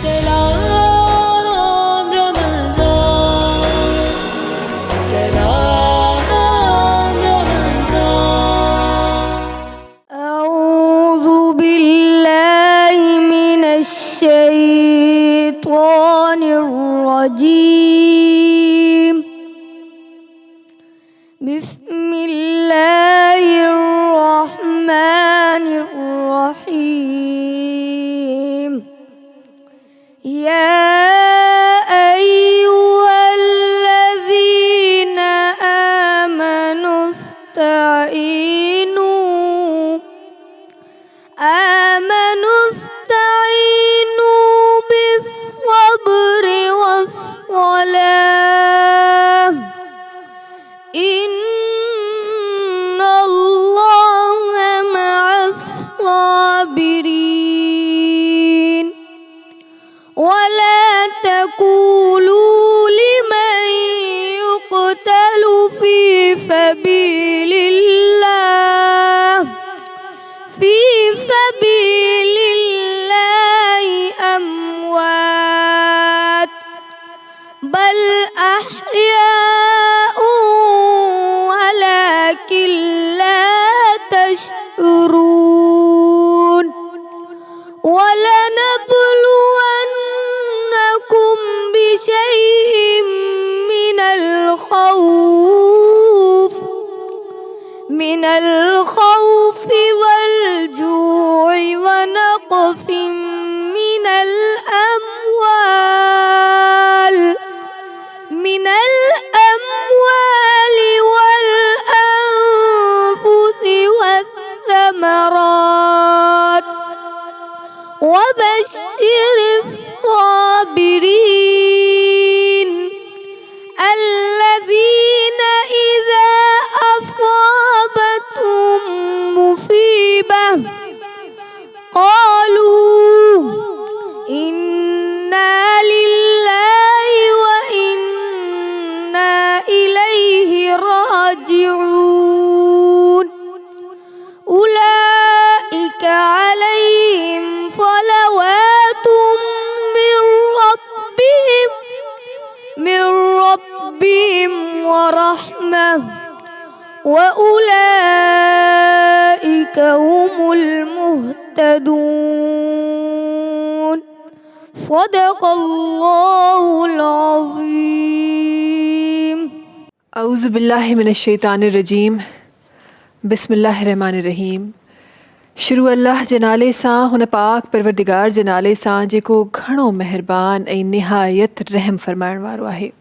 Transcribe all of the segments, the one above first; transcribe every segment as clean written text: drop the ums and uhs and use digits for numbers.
سلام رمضان، سلام رمضان. أعوذ بالله من الشيطان الرجيم. بسم الله الرحمن الرحيم. يا أيها الذين آمنوا استعينوا بالصبر والصلاة، إن الله مع الصابرين. ولا تقولوا لمن يقتل في سبيل الله أموات، بل أحياء ولكن لا تشعرون. ولنبلونكم بشيء من الخوف والجوع ونقص من الأموال والأنفس والثمرات، وبشر الصابرين الذين إذا أصابتهم مصيبة قالوا إنا لله وإنا إليه راجعون. أولئك عليهم صلوات من ربهم ورحمة، وأولئك هم المهتدون. صدق الله العظيم. أعوذ بالله من الشैतान الرजीम। बिस्मिल्लाहिर्रहमानिर्रहीम। शुरू अल्लाह जे नाले सां, हुन पाक परवरदिगार जे नाले सां जेको घणो महिरबान ऐं निहायत रहम फरमाइण वारो आहे।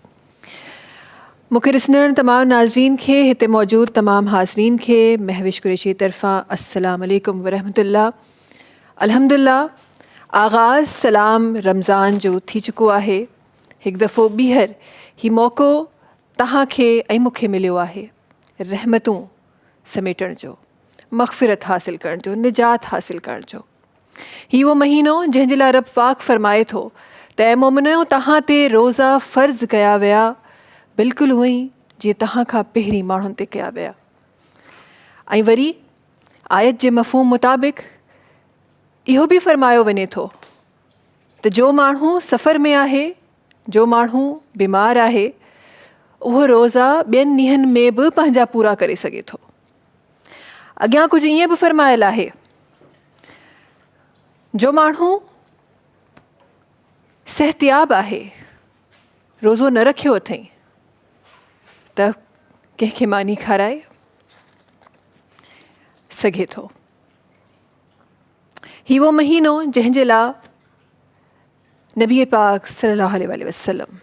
मूंखे ॾिसंदड़ तमामु नाज़रीन खे, हिते मौजूदु तमामु हाज़रीन खे महविश कुरैशी तरफ़ां अस्सलामु अलैकुम वरहमतुल्लाह। अल्हम्दुलिल्लाह, आगाज़ सलाम रमज़ान जो थी चुको आहे। हिकु दफ़ो ॿीहर हीउ मौक़ो तव्हांखे ऐं मूंखे मिलियो आहे रहमतूं समेटण जो, मग़फ़िरत हासिल करण जो, निजात हासिल करण जो। हीउ उहो महीनो जंहिंजे लाइ रब पाक फ़रमाए थो त ऐं मोमिनो तव्हां ते रोज़ा फ़र्ज़ कया विया बिल्कुलु हूअं ई जीअं तव्हां खां पहिरीं माण्हुनि ते कया विया। ऐं वरी आयत जे मफ़हूम मुताबिक़ इहो बि फ़रमायो वञे थो त जो माण्हू सफ़र में आहे, जो माण्हू बीमार आहे, उहो रोज़ा ॿियनि ॾींहंनि में बि पंहिंजा पूरा करे सघे थो। अॻियां कुझु ईअं बि फ़रमायल आहे, जो माण्हू सिहतयाब आहे, रोज़ो न रखियो अथई, त कंहिंखे मानी खाराए सघे थो। हीउ उहो महीनो जंहिंजे लाइ नबी पाक सल्लल्लाहु अलैहि वसल्लम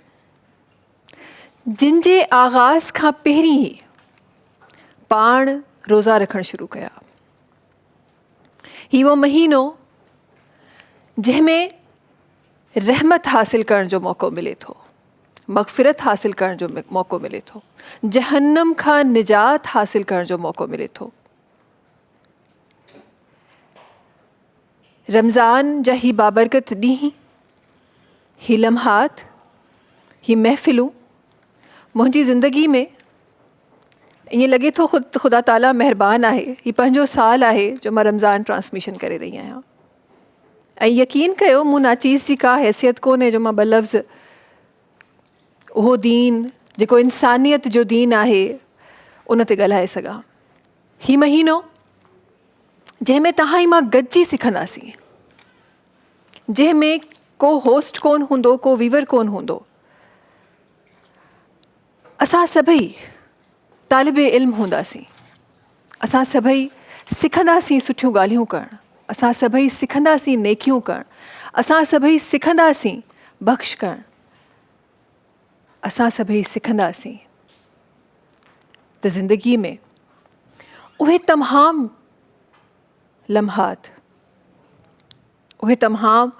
जिन जे आगाज़ खां पहिरीं ई पाण रोज़ा रखणु शुरू कया। हीउ उहो महीनो जंहिंमें रहमत हासिल करण जो मौक़ो मिले थो, मग़फ़िरत हासिल करण जो मौक़ो मिले थो, जहन्नम खां निजात हासिल करण जो मौक़ो मिले थो। रमज़ान जा ही बाबरकत ॾींहं, ही लम्हात, ही महफ़िलूं मुंहिंजी ज़िंदगी में ईअं लॻे थो ख़ुदा ताला महिरबान आहे। ही पंहिंजो साल आहे जो मां रमज़ान ट्रांसमिशन करे रही आहियां। ऐं यकीन कयो मूं नाचीज़ जी का हैसियत कोन्हे जो मां ॿ लफ़्ज़ उहो दीन जेको इंसानियत जो दीन आहे उन ते ॻाल्हाए सघां। हीउ महीनो जंहिंमें तव्हां ई मां गॾिजी सिखंदासीं, जंहिंमें को होस्ट कोन हूंदो, को वीवर कोन हूंदो, असां सभई तालिब इल्म हूंदासीं, असां सभई सिखंदासीं सुठियूं ॻाल्हियूं करणु, असां सभई सिखंदासीं नेकियूं करणु, असां सभई सिखंदासीं बख़्श करणु, असां सभई सिखंदासीं त ज़िंदगीअ में उहे तमामु लम्हात, उहे तमामु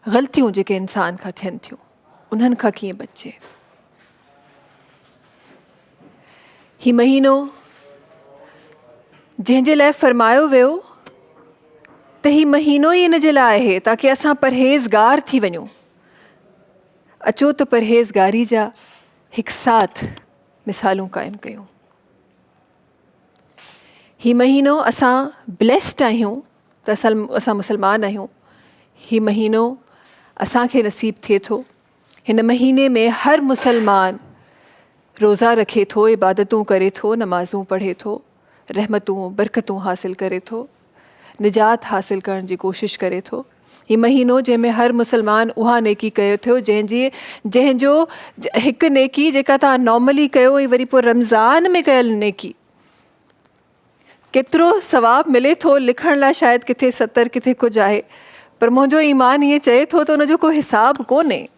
ग़लतियूं जेके इंसान खां थियनि थियूं उन्हनि खां कीअं बचे। हीउ महीनो जंहिंजे लाइ फ़रमायो वियो त हीउ महीनो ई इन जे लाइ आहे ताकी असां परहेज़गार थी वञूं। अचो त परहेज़गारी जा हिकु साथ मिसालूं क़ाइमु कयूं। हीउ महीनो असां ब्लेस्ड आहियूं त असां मुसलमान आहियूं। हीउ महीनो असांखे नसीब थिए थो, हिन महीने में हर मुसलमान रोज़ा रखे थो, इबादतूं करे थो, नमाज़ूं पढ़े थो, रहमतूं बरकतूं हासिल करे थो, निजात हासिल करण जी कोशिशि करे थो। हीउ महीनो जंहिंमें हर मुसलमान उहा नेकी कयो थियो जंहिंजो हिकु नेकी जेका तव्हां नॉर्मली कयो ऐं वरी पोइ रमज़ान में कयल नेकी केतिरो सवाबु मिले थो लिखण लाइ शायदि किथे 70 किथे कुझु आहे, पर मुंहिंजो ईमान ईअं चए थो त उनजो को हिसाबु कोन्हे।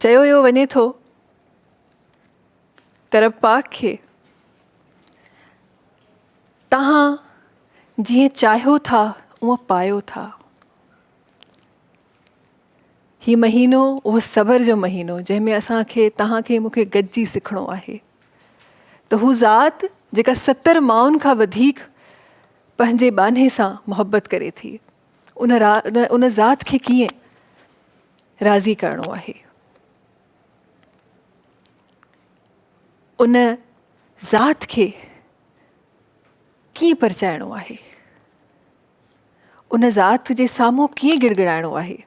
चयो वियो वञे थो त रब पाक खे तव्हां जीअं चाहियो था उअं पायो था। हीउ महीनो उहो सबर जो महीनो जंहिंमें असांखे तव्हांखे मूंखे गॾिजी सिखणो आहे त हू ज़ात जेका 70 माण्हुनि खां वधीक पंहिंजे बाने सां मुहबत करे थी, उन ज़ात खे कीअं राज़ी करणो आहे, उन ज़ात खे कीअं परचाइणो आहे, उन ज़ात जे साम्हूं कीअं गिड़गिड़ाइणो आहे।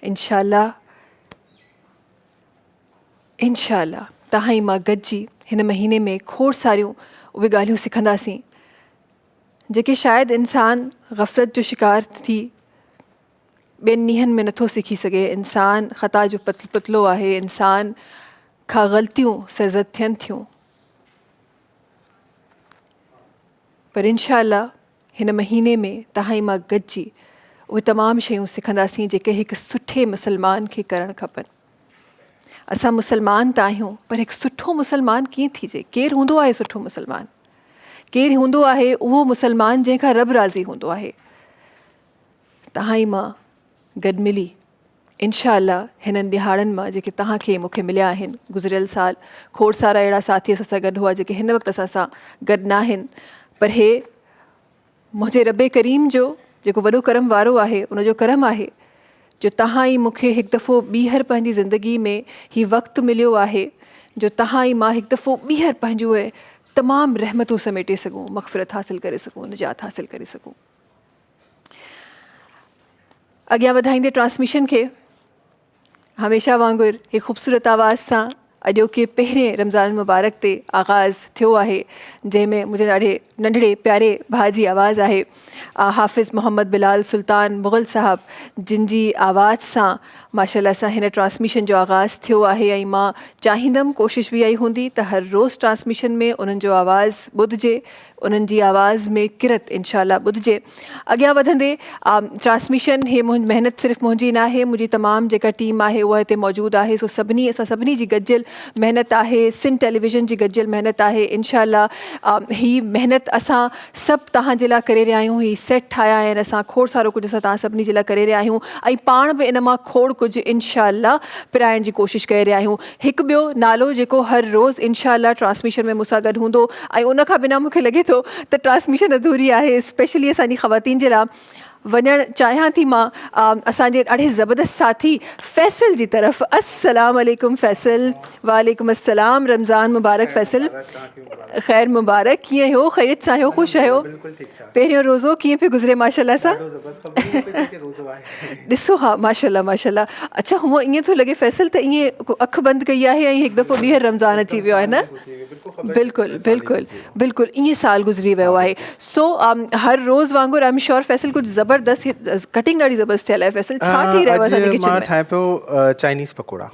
इंशाअल्लाह तव्हां ई मां गॾिजी हिन महीने में खोड़ सारियूं उहे ॻाल्हियूं सिखंदासीं जेके शायदि इंसान ग़फ़लत जो शिकार थी ॿियनि ॾींहंनि में नथो सिखी सघे। इंसान ख़ता जो पुतलो आहे, इंसान खां ग़लतियूं सर्ज़द थियनि थियूं, पर इंशाअल्लाह हिन महीने में तव्हां ई मां गॾिजी उहे तमामु शयूं सिखंदासीं जेके हिकु सुठे मुसलमान खे करणु खपनि। असां मुसलमान त आहियूं, पर हिकु सुठो मुसलमान कीअं थीजे? केरु हूंदो आहे सुठो मुसलमान? केरु हूंदो आहे उहो मुसलमान जंहिंखां रब राज़ी हूंदो आहे? तव्हां ई मां गॾु मिली इंशाअल्लाह हिननि ॾिहाड़नि मां जेके तव्हांखे मूंखे मिलिया आहिनि, गुज़िरियल साल खोड़ सारा अहिड़ा साथी असां सां गॾु हुआ जेके हिन वक़्तु असां सां गॾु न आहिनि, पर हे मुंहिंजे रब करीम जो जेको वॾो करम वारो आहे उनजो करम आहे जो तव्हां ई मूंखे हिकु दफ़ो ॿीहर पंहिंजी ज़िंदगी में हीउ वक़्तु मिलियो आहे जो तव्हां ई मां हिकु दफ़ो ॿीहर पंहिंजो तमामु रहमतूं समेटे सघूं, मग़फ़िरत हासिल करे सघूं, निजात हासिल करे सघूं। अॻियां वधाईंदे ट्रांसमिशन खे हमेशह वांगुरु हिकु ख़ूबसूरत आवाज़ सां अॼोके पहिरें रमज़ान मुबारक ते आगाज़ थियो आहे, जंहिंमें मुंहिंजे ॾाढे नंढड़े प्यारे भाउ जी आवाज़ आहे हाफ़िज़ मोहम्मद बिलाल सुल्तान मुग़ल साहब, जिन जी आवाज़ सां माशाअल्लाह सां हिन ट्रांसमिशन जो आगाज़ थियो आहे। ऐं मां चाहींदमि, कोशिशि बि इहा ई हूंदी त हर रोज़ ट्रांसमिशन में उन्हनि जो आवाज़ ॿुधिजे, उन्हनि जी आवाज़ में किरत इंशाअल्लाह ॿुधिजे। अॻियां वधंदे ट्रांसमिशन हे महिनत सिर्फ़ु मुंहिंजी न आहे, मुंहिंजी तमामु जेका टीम आहे उहा हिते मौजूदु आहे। सो असां सभिनी जी गॾियल महिनत आहे, सिंध टेलीविज़न जी गॾियल महिनत आहे। इंशाअल्लाह ही महिनत असां सभु तव्हां जे लाइ करे रहिया आहियूं। ही सेट ठाहिया आहिनि असां, खोड़ सारो कुझु असां तव्हां सभिनी जे लाइ करे रहिया आहियूं ऐं पाण बि इन मां खोड़ कुझु इंशाअल्लाह पिराइण जी कोशिशि करे रहिया आहियूं। हिकु ॿियो नालो जेको हर रोज़ इंशाअल्लाह ट्रांसमिशन में मूंसां गॾु हूंदो ऐं उन खां बिना मूंखे लॻे थो त ट्रांसमिशन अधूरी आहे, स्पेशली असांजी ख़वातीन जे लाइ। वञणु चाहियां थी मां असांजे ॾाढे ज़बरदस्त साथी फैसल जी तरफ़। अस्सलाम वालेकुम फैसल। वालेकुम अस्सलाम, रमज़ान मुबारक फैसल। ख़ैर मुबारक, कीअं हो? ख़ैरियत सां आहियो? ख़ुशि आहियो? पहिरियों रोज़ो कीअं पियो गुज़रे माशाल्लाह सां? ॾिसो हा, माशाल्लाह माशाल्लाह। अच्छा, हूअं ईअं थो लॻे फैसल त ईअं अखि बंदि कई आहे ऐं हिकु दफ़ो ॿीहर रमज़ान अची वियो आहे न? बिल्कुलु बिल्कुलु बिल्कुलु ईअं साल गुज़री वियो आहे। सो हर रोज़ वांगुरु आई एम श्योर फैसल कुझु ज़बरदस्त कटिंग ॾाढी ज़बरदस्त थियल आहे। फैसल छा ठही रहियो आहे असांजे किचन मां में? ठाहियां पियो चाइनीज़ पकोड़ा।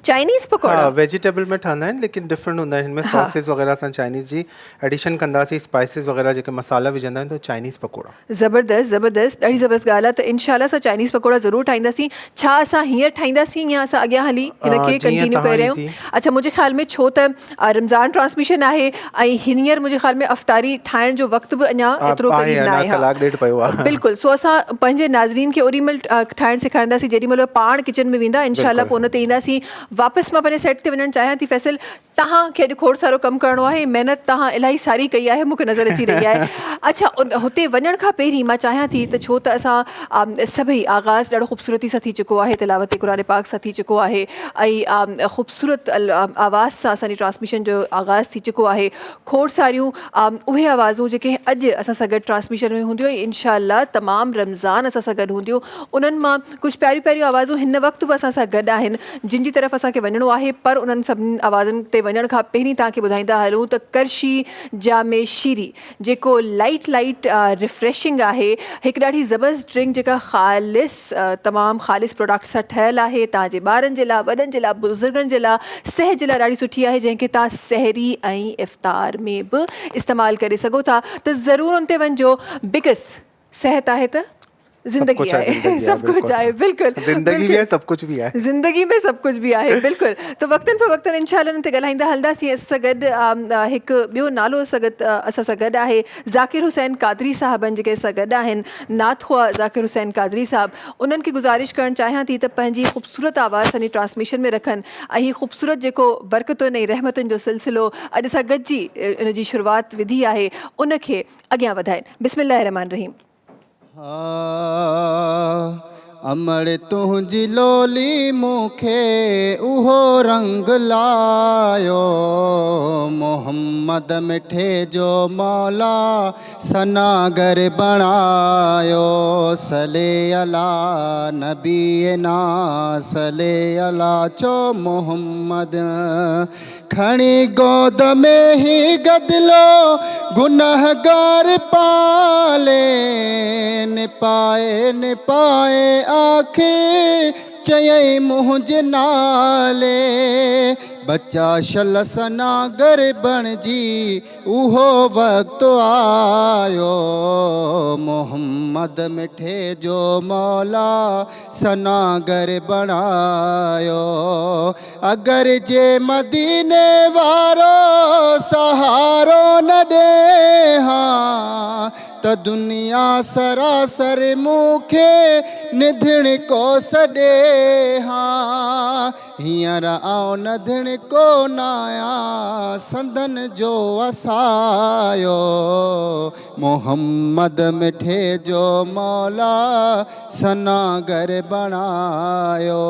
चाइनीज़ पकोड़ा? हाँ, वेजिटेबल में ठहंदा आहिनि लेकिन डिफरेंट हूंदा आहिनि। हिन में सॉसेस वग़ैरह असां चाइनीज़ जी एडिशन कंदासीं, स्पाइसिस वग़ैरह जेके मसाला विझंदा आहिनि, तो चाइनीज़ पकोड़ा। ज़बरदस्त ज़बरदस्त, ॾाढी ज़बरदस्त ॻाल्हि आहे। त इंशाल्लाह असां चाइनीज़ पकोड़ा ज़रूरु ठाहींदासीं। छा असां हींअर ठाहींदासीं या असां अॻियां हली हिन खे कंटिन्यू करे रहिया आहियूं? अच्छा, मुंहिंजे ख़्याल में छो त रमज़ान ट्रांसमिशन आहे ऐं हींअर मुंहिंजे ख़्याल में अफ़तारी ठाहिण जो वक़्तु बि अञा एतिरो क़रीब न आहे। कलाक ॾेढ पियो आहे। बिल्कुलु। सो असां पंहिंजे नाज़रीन खे ओॾीमहिल ठाहिणु सेखारींदासीं जेॾी महिल पाण किचन में वेंदा इंशाल्लाह, पोइ उन ते ईंदासीं। वापसि मां पंहिंजे सेट ते वञणु चाहियां थी फैसल। तव्हांखे अॼु खोड़ सारो कमु करिणो आहे, महिनत तव्हां इलाही सारी कई आहे, मूंखे नज़र अची रही आहे। अच्छा, हुते वञण खां पहिरीं मां चाहियां थी त छो त असां सभई आगाज़ ॾाढो ख़ूबसूरती सां थी चुको आहे, तिलावत क़ुरान पाक सां थी चुको आहे ऐं ख़ूबसूरत आवाज़ सां असांजी ट्रांसमिशन जो आगाज़ थी चुको आहे। खोड़ सारियूं उहे आवाज़ूं जेके अॼु असां सां गॾु ट्रांसमिशन में हूंदियूं ऐं इंशाल्लाह तमामु रमज़ान असां सां गॾु हूंदियूं। उन्हनि मां कुझु प्यारियूं प्यारियूं आवाज़ूं हिन वक़्तु बि असां सां गॾु आहिनि, जिन जी तरफ़ असांखे वञिणो आहे। पर उन्हनि सभिनी आवाज़ुनि ते वञण खां पहिरीं तव्हांखे ॿुधाईंदा हलूं त करशी जामे शीरी जेको लाइट रिफ्रेशिंग आहे, हिकु ॾाढी ज़बरदस्त ड्रिंक जेका ख़ालिस तमामु ख़ालिस प्रोडक्ट सां ठहियलु आहे। तव्हांजे ॿारनि जे लाइ, वॾनि जे लाइ, बुज़ुर्गनि जे लाइ, सिहत जे लाइ ॾाढी सुठी आहे, जंहिंखे तव्हां सहरी ऐं इफ़्तार में बि इस्तेमालु करे सघो था। त ज़रूरु उन ते वञिजो, बिकॉज़ सिहत आहे त ज़िंदगी आहे, सब कुछ आहे। बिल्कुलु, ज़िंदगी में सब कुछ भी आहे, ज़िंदगी में सब कुछ भी आहे। बिल्कुलु। त वक़्तन फ़वक़्तन इंशाल्लाह उन ते ॻाल्हाईंदा हलंदासीं। असां सां गॾु हिकु ॿियो नालो असां सां गॾु आहे ज़ाकिर हुसैन कादरी साहबनि, जेके असां गॾु आहिनि। नाथुआ ज़ाकिर हुसैन कादरी साहब, उन्हनि खे गुज़ारिश करणु चाहियां थी त पंहिंजी ख़ूबसूरत आवाज़ असांजी ट्रांसमिशन में रखनि ऐं हीअ ख़ूबसूरत जेको बरकतुनि ऐं रहमतुनि जो सिलसिलो अॼु असां गॾिजी इन जी शुरूआति विधी आहे, उनखे अॻियां वधाइनि। बिस्मिल्लाह रहमान रहीम। अमड़ तुंहिंजी लोली मूंखे उहो रंग लायो, मोहम्मद मिठे जो मौला सनागर बणायो। सले अला नबी ना सले अला चो मोहम्मद। खणी गोद में ही गदलो गुनहगार पाले, निपाए निपाए आखिर चयई मुंहिंजे नाले। बच्चा शल सनागर बणजी उहो वक़्तु आयो, मोहम्मद मिठे जो मौला सनागर बणायो। अगर जे मदीने वारो सहारो न ॾे हां, त दुनिया सरासर मूंखे निधण को सॾे हां। हींअर आओ नधण को नाया संदन जो असायो, मोहम्मद मिठे जो मौला सनागर बणायो।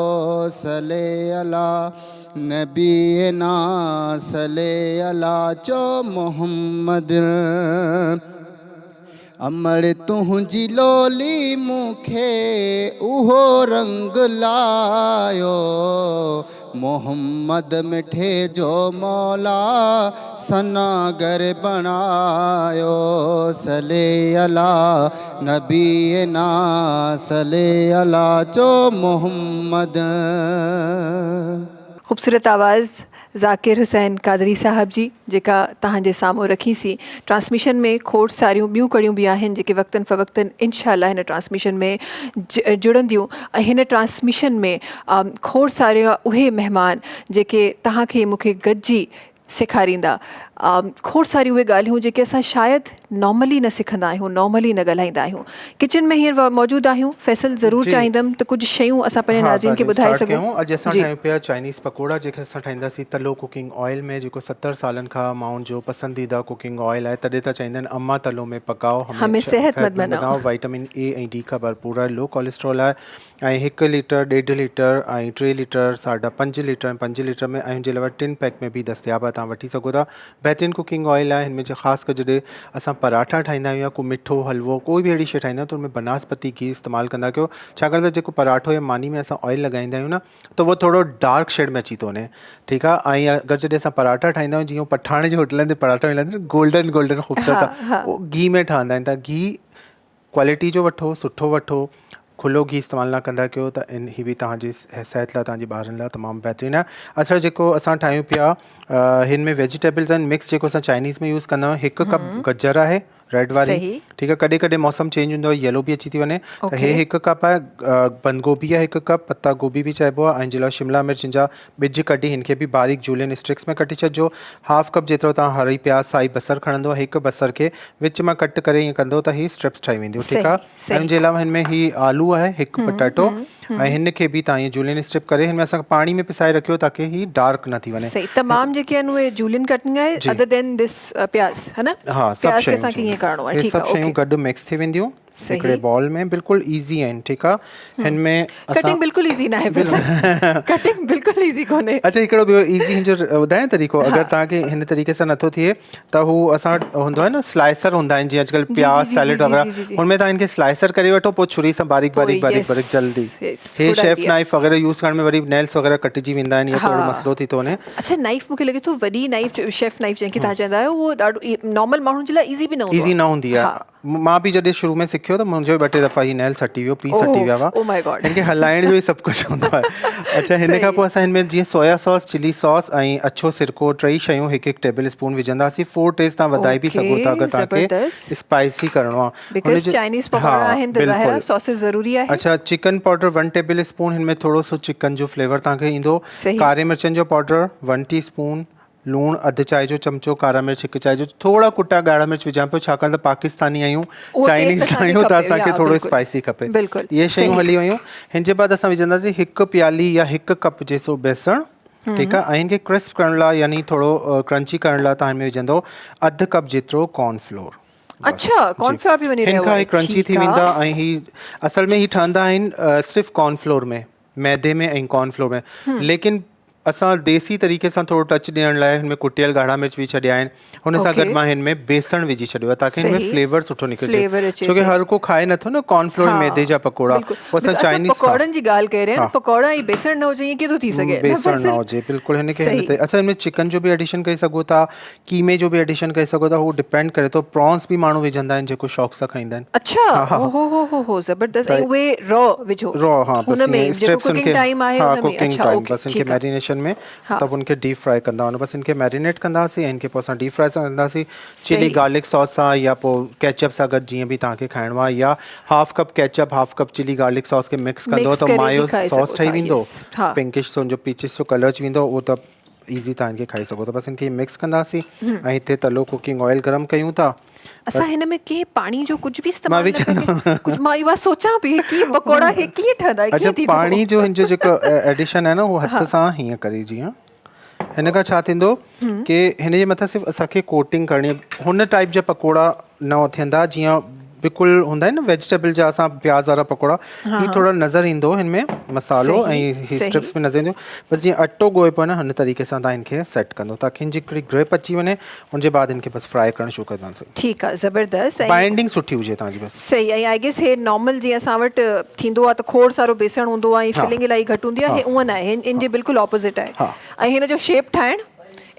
सले अला नबी ना सले अला चो मोहम्मद। अमड़ तुंहिंजी लोली मूंखे उहो रंग लायो, मोहम्मद मिठे जो मौला सनागर बणायो। सले अला नबी ना सले अला चो मोहम्मद। ख़ूबसूरत आवाज़ ज़ाकिर हुसैन कादरी साहब जी, जेका तव्हांजे साम्हूं रखीसीं। ट्रांसमिशन में खोड़ सारियूं ॿियूं कड़ियूं बि आहिनि जेके वक़्तन फ़वक़्तन इंशाल्लाह हिन ट्रांसमिशन में जुड़ंदियूं ऐं हिन ट्रांसमिशन में खोड़ सारे उहे महिमान जेके तव्हांखे मूंखे गॾिजी सेखारींदा खोड़ सारी उहे ॻाल्हियूं जेके असां शायदि नॉर्मली न सिखंदा आहियूं, नॉर्मली न ॻाल्हाईंदा आहियूं। किचन में हींअर मौजूदु आहियूं, फैसल ज़रूरु जी। चाहींदमि त कुझु शयूं असां पंहिंजे नाज़रीन खे ॿुधाए सघूं। अॼु असां जी। ठाहियूं पिया चाइनीज़ पकोड़ा जेके असां ठाहींदासीं तलो कुकिंग ऑयल में, जेको 70 सालनि खां माण्हुनि जो पसंदीदा कुकिंग ऑयल आहे। तॾहिं त चवंदा आहिनि अम्मा तलो में पकाओ, हमें सेहतमंद बनाओ। विटामिन ए ऐं डी खां भरपूर आहे, लो कोलेस्ट्रॉल आहे। ऐं 1 लीटर 1.5 लीटर ऐं 3 लीटर 5.5 लीटर ऐं 5 लीटर में ऐं जे अलावा टिन पैक में बि दस्तियाब आहे, तव्हां वठी सघो था। बहितरीन कुकिंग ऑयल आहे। हिन में ख़ासि करे जॾहिं असां पराठा ठाहींदा आहियूं या को मिठो हलवो कोई बि अहिड़ी शइ ठाहींदा आहियूं त हुनमें बनास्पति घी इस्तेमालु कंदा कयो, छाकाणि त जेको पराठो या मानी में असां ऑयल लॻाईंदा आहियूं न त उहो थोरो डार्क शेड में अची थो वञे, ठीकु आहे। ऐं अगरि जॾहिं असां पराठा ठाहींदा आहियूं, जीअं पठाण जे होटलनि ते पराठा मिलंदा आहिनि गोल्डन गोल्डन ख़ूबसूरत, उहो घी में ठहंदा आहिनि। त घी क्वालिटी जो वठो, सुठो वठो, खुलो घी इस्तेमालु न कंदा कयो त ही बि तव्हांजी सिहत लाइ, तव्हांजे ॿारनि लाइ तमामु बहितरीनु आहे। अच्छा, जेको असां ठाहियूं पिया हिन में वेजिटेबल्स आहिनि मिक्स, जेको असां चाइनीज़ में यूज़ कंदा आहियूं। 1 कप गजर आहे रेड वारी, ठीकु आहे। कॾहिं कॾहिं मौसम चेंज हूंदो आहे, येलो बि अची थी वञे, त हे 1 कप आहे। बंद गोभी आहे 1 कप, पत्ता गोभी बि चइबो आहे। ऐं जे लाइ शिमला मिर्च जा ॿिज कढी हिनखे बि बारीक जूलियन स्टिक्स में कटे छॾिजो। 1/2 कप जेतिरो तव्हां हरी प्याज साई बसर खणंदो, 1 बसर खे विच मां कट करे ईअं कंदो त ही स्ट्रिप्स ठही वेंदियूं, ठीकु आहे। ऐं जे अलावा हिन में ही आलू आहे 1 पटाटो, ऐं हिन खे बि तव्हां ईअं जूलियन स्ट्रिप करे हिन में असां पाणी में पिसाए रखियो ताकी ही डार्क न थी वञे। सही, तमामु जेके आहिनि उहे जूलियन कटिंग आहे, अदर देन दिस प्याज, है न? हाँ, प्याज खे असांखे ईअं करणो आहे, ठीकु आहे। सभु शयूं गॾु मिक्स थी वेंदियूं हिकिड़े बॉल में, बिल्कुलु ईज़ी आहिनि, ठीकु आहे। हिन में कटिंग बिल्कुलु ईज़ी न आहे, कटिंग बिल्कुलु ईज़ी कोन्हे। अच्छा, हिकिड़ो ॿियो ईज़ी हिन जो ॿुधायां तरीक़ो, अगरि तव्हांखे हिन तरीक़े सां नथो थिए त हू असां हूंदो आहे न स्लाइसर हूंदा आहिनि, जीअं अॼुकल्ह प्याज सैलेड वग़ैरह, हुनमें तव्हां हिनखे स्लाइसर करे वठो, पोइ छुरी सां बारीक बारीक बारीक बारीक जल्दी। हे शेफ नाइफ वग़ैरह यूज़ करण में वरी नेल्स वग़ैरह कटिजी वेंदा आहिनि, या थोरो मसइलो थी थो वञे। अच्छा, नाइफ मूंखे लॻे थो वॾी नाइफ, शेफ नाइफ जंहिंखे तव्हां चवंदा आहियो, उहो ॾाढो नॉर्मल माण्हुनि जे लाइ ईज़ी बि न ईज़ी न हूंदी आहे। मां बि जॾहिं शुरू में सिखियो त मुंहिंजो 2-3 दफ़ा ही नेल्स हटी वियो, पीस हटी विया हुआ। हिनखे हलाइण जो ई सभु कुझु हूंदो आहे। अच्छा, हिन खां पोइ असां हिन में जीअं सोया सॉस, चिली सॉस ऐं अछो सिरको, 3 शयूं 1-1 टेबल स्पून विझंदासीं। 4 टेस्ट तव्हां वधाए बि सघो था अगरि तव्हांखे स्पाइसी करिणो आहे। बिकॉज़ चाइनीज़ पकोड़ा आहिनि त ज़ाहिर आहे सॉसेस ज़रूरी आहे। अच्छा, चिकन पाउडर 1 टेबल स्पून, हिन में थोरो सो चिकन जो फ्लेवर तव्हांखे ईंदो। कारे मिर्चनि जो पाउडर 1 टीस्पून, लूणु 1 चांहि जो चमचो, कारा मिर्च 1 चांहि जो, थोड़ा कुटा ॻाढ़ा मिर्च विझां पियो, छाकाणि त पाकिस्तानी आहियूं, चाइनीज़ आहियूं, त असांखे थोरो स्पाइसी खपे। इहे शयूं हली वियूं। हिन जे बाद असां विझंदासीं 1 प्याली या 1 कप जैसो बेसण, ठीकु आहे। ऐं हिनखे क्रिस्प करण लाइ, यानी थोरो क्रंची करण लाइ तव्हां हिन में विझंदो 1 कप जेतिरो कॉर्नफ्लोर। अच्छा, कॉर्नफ्लोर बि वञी रहियो आहे, हिन खां क्रंची थी वेंदा। ऐं ही असल में ही ठहंदा आहिनि सिर्फ़ु कॉर्नफ्लोर में, मैदे में ऐं कॉर्नफ्लोर में, लेकिन असां देसी तरीक़े सां थोरो टच ॾियण लाइ हिन में कुटियल ॻाढ़ा मिर्च विझी छॾिया आहिनि। हुन सां गॾु मां हिन में बेसण विझी छॾियो आहे ताकी हिन में फ्लेवर सुठो निकिरे, छोकी हर को खाए नथो न कॉर्नफ्लोर मैदे जा पकोड़ा। असां चाइनीज़ पकोड़नि जी ॻाल्हि करे रहिया आहियूं, पकोड़ा ऐं बेसण न हुजे ईअं कीअं थो थी सघे? बेसण न हुजे, बिल्कुलु। हिन खे असां हिन में चिकन जो बि एडिशन करे सघो था, कीमे जो बि एडिशन करे सघो था, उहो डिपेंड करे थो। प्रॉन्स बि माण्हू विझंदा आहिनि जेको शौक़ सां खाईंदा आहिनि। अच्छा, हो ज़बरदस्त। ऐं उहे रॉ विझो, रॉ, हाँ, बस हुनमें जेको कुकिंग टाइम आहे हुनमें। अच्छा, ओके, बस इनके मैरिनेशन में तब उनके डीप फ्राई कंदा आहियूं, बस इनके मैरिनेट कंदासीं, इनके पोइ असां डीप फ्राई कंदासीं चिली गार्लिक सॉस सां, या पोइ केचप सां गॾु, जीअं बि तव्हांखे खाइणो आहे। या 1/2 कप केचप 1/2 कप चिली गार्लिक सॉस खे मिक्स कंदो त मायो सॉस ठही वेंदो, पिंकिश सो जो पीचिश जो कलर अची वेंदो, उहो त ईज़ी तव्हां इनखे खाई सघो था। बसि इनखे मिक्स कंदासीं ऐं हिते तलो कुकिंग ऑयल गरम कयूं था। असां हिन में के पाणी जो कुछ भी इस्तेमाल न करियो, कुछ मां इहा सोचां पई कि पकोड़ा हे कीअं ठहंदा, अच्छा, पाणी जो हिन जो जेको एडिशन आहे न, उहो हथ सां हीअं करे, जीअं हिन खां छा थींदो कि हिन जे मथां सिर्फ़ु असांखे कोटिंग करणी, हुन टाइप जा पकोड़ा न थियंदा जीअं बिल्कुलु हूंदा आहिनि न वेजिटेबल जा, असां प्याज वारा पकोड़ा, ही थोड़ा नज़र ईंदो हिन में मसालो ऐं ही स्ट्रिप्स में नज़र ईंदियूं। बसि जीअं अटो ॻोए पियो न, हिन तरीक़े सां तव्हां हिनखे सेट कंदो ताकी हिनजी हिकिड़ी ग्रिप अची वञे, हुनजे बाद हिनखे बसि फ्राई करणु शुरू कंदासीं। ठीकु आहे, ज़बरदस्त। बाइंडिंग सुठी हुजे तव्हांजी बसि। सही। ऐं आई गेस हे नॉर्मल जीअं असां वटि थींदो आहे त खोड़ सारो बेसण हूंदो आहे, फिलिंग इलाही घटि हूंदी आहे, उअं न आहे, हिन जे बिल्कुलु ऑपोज़िट आहे। ऐं हिन जो शेप ठाहिणु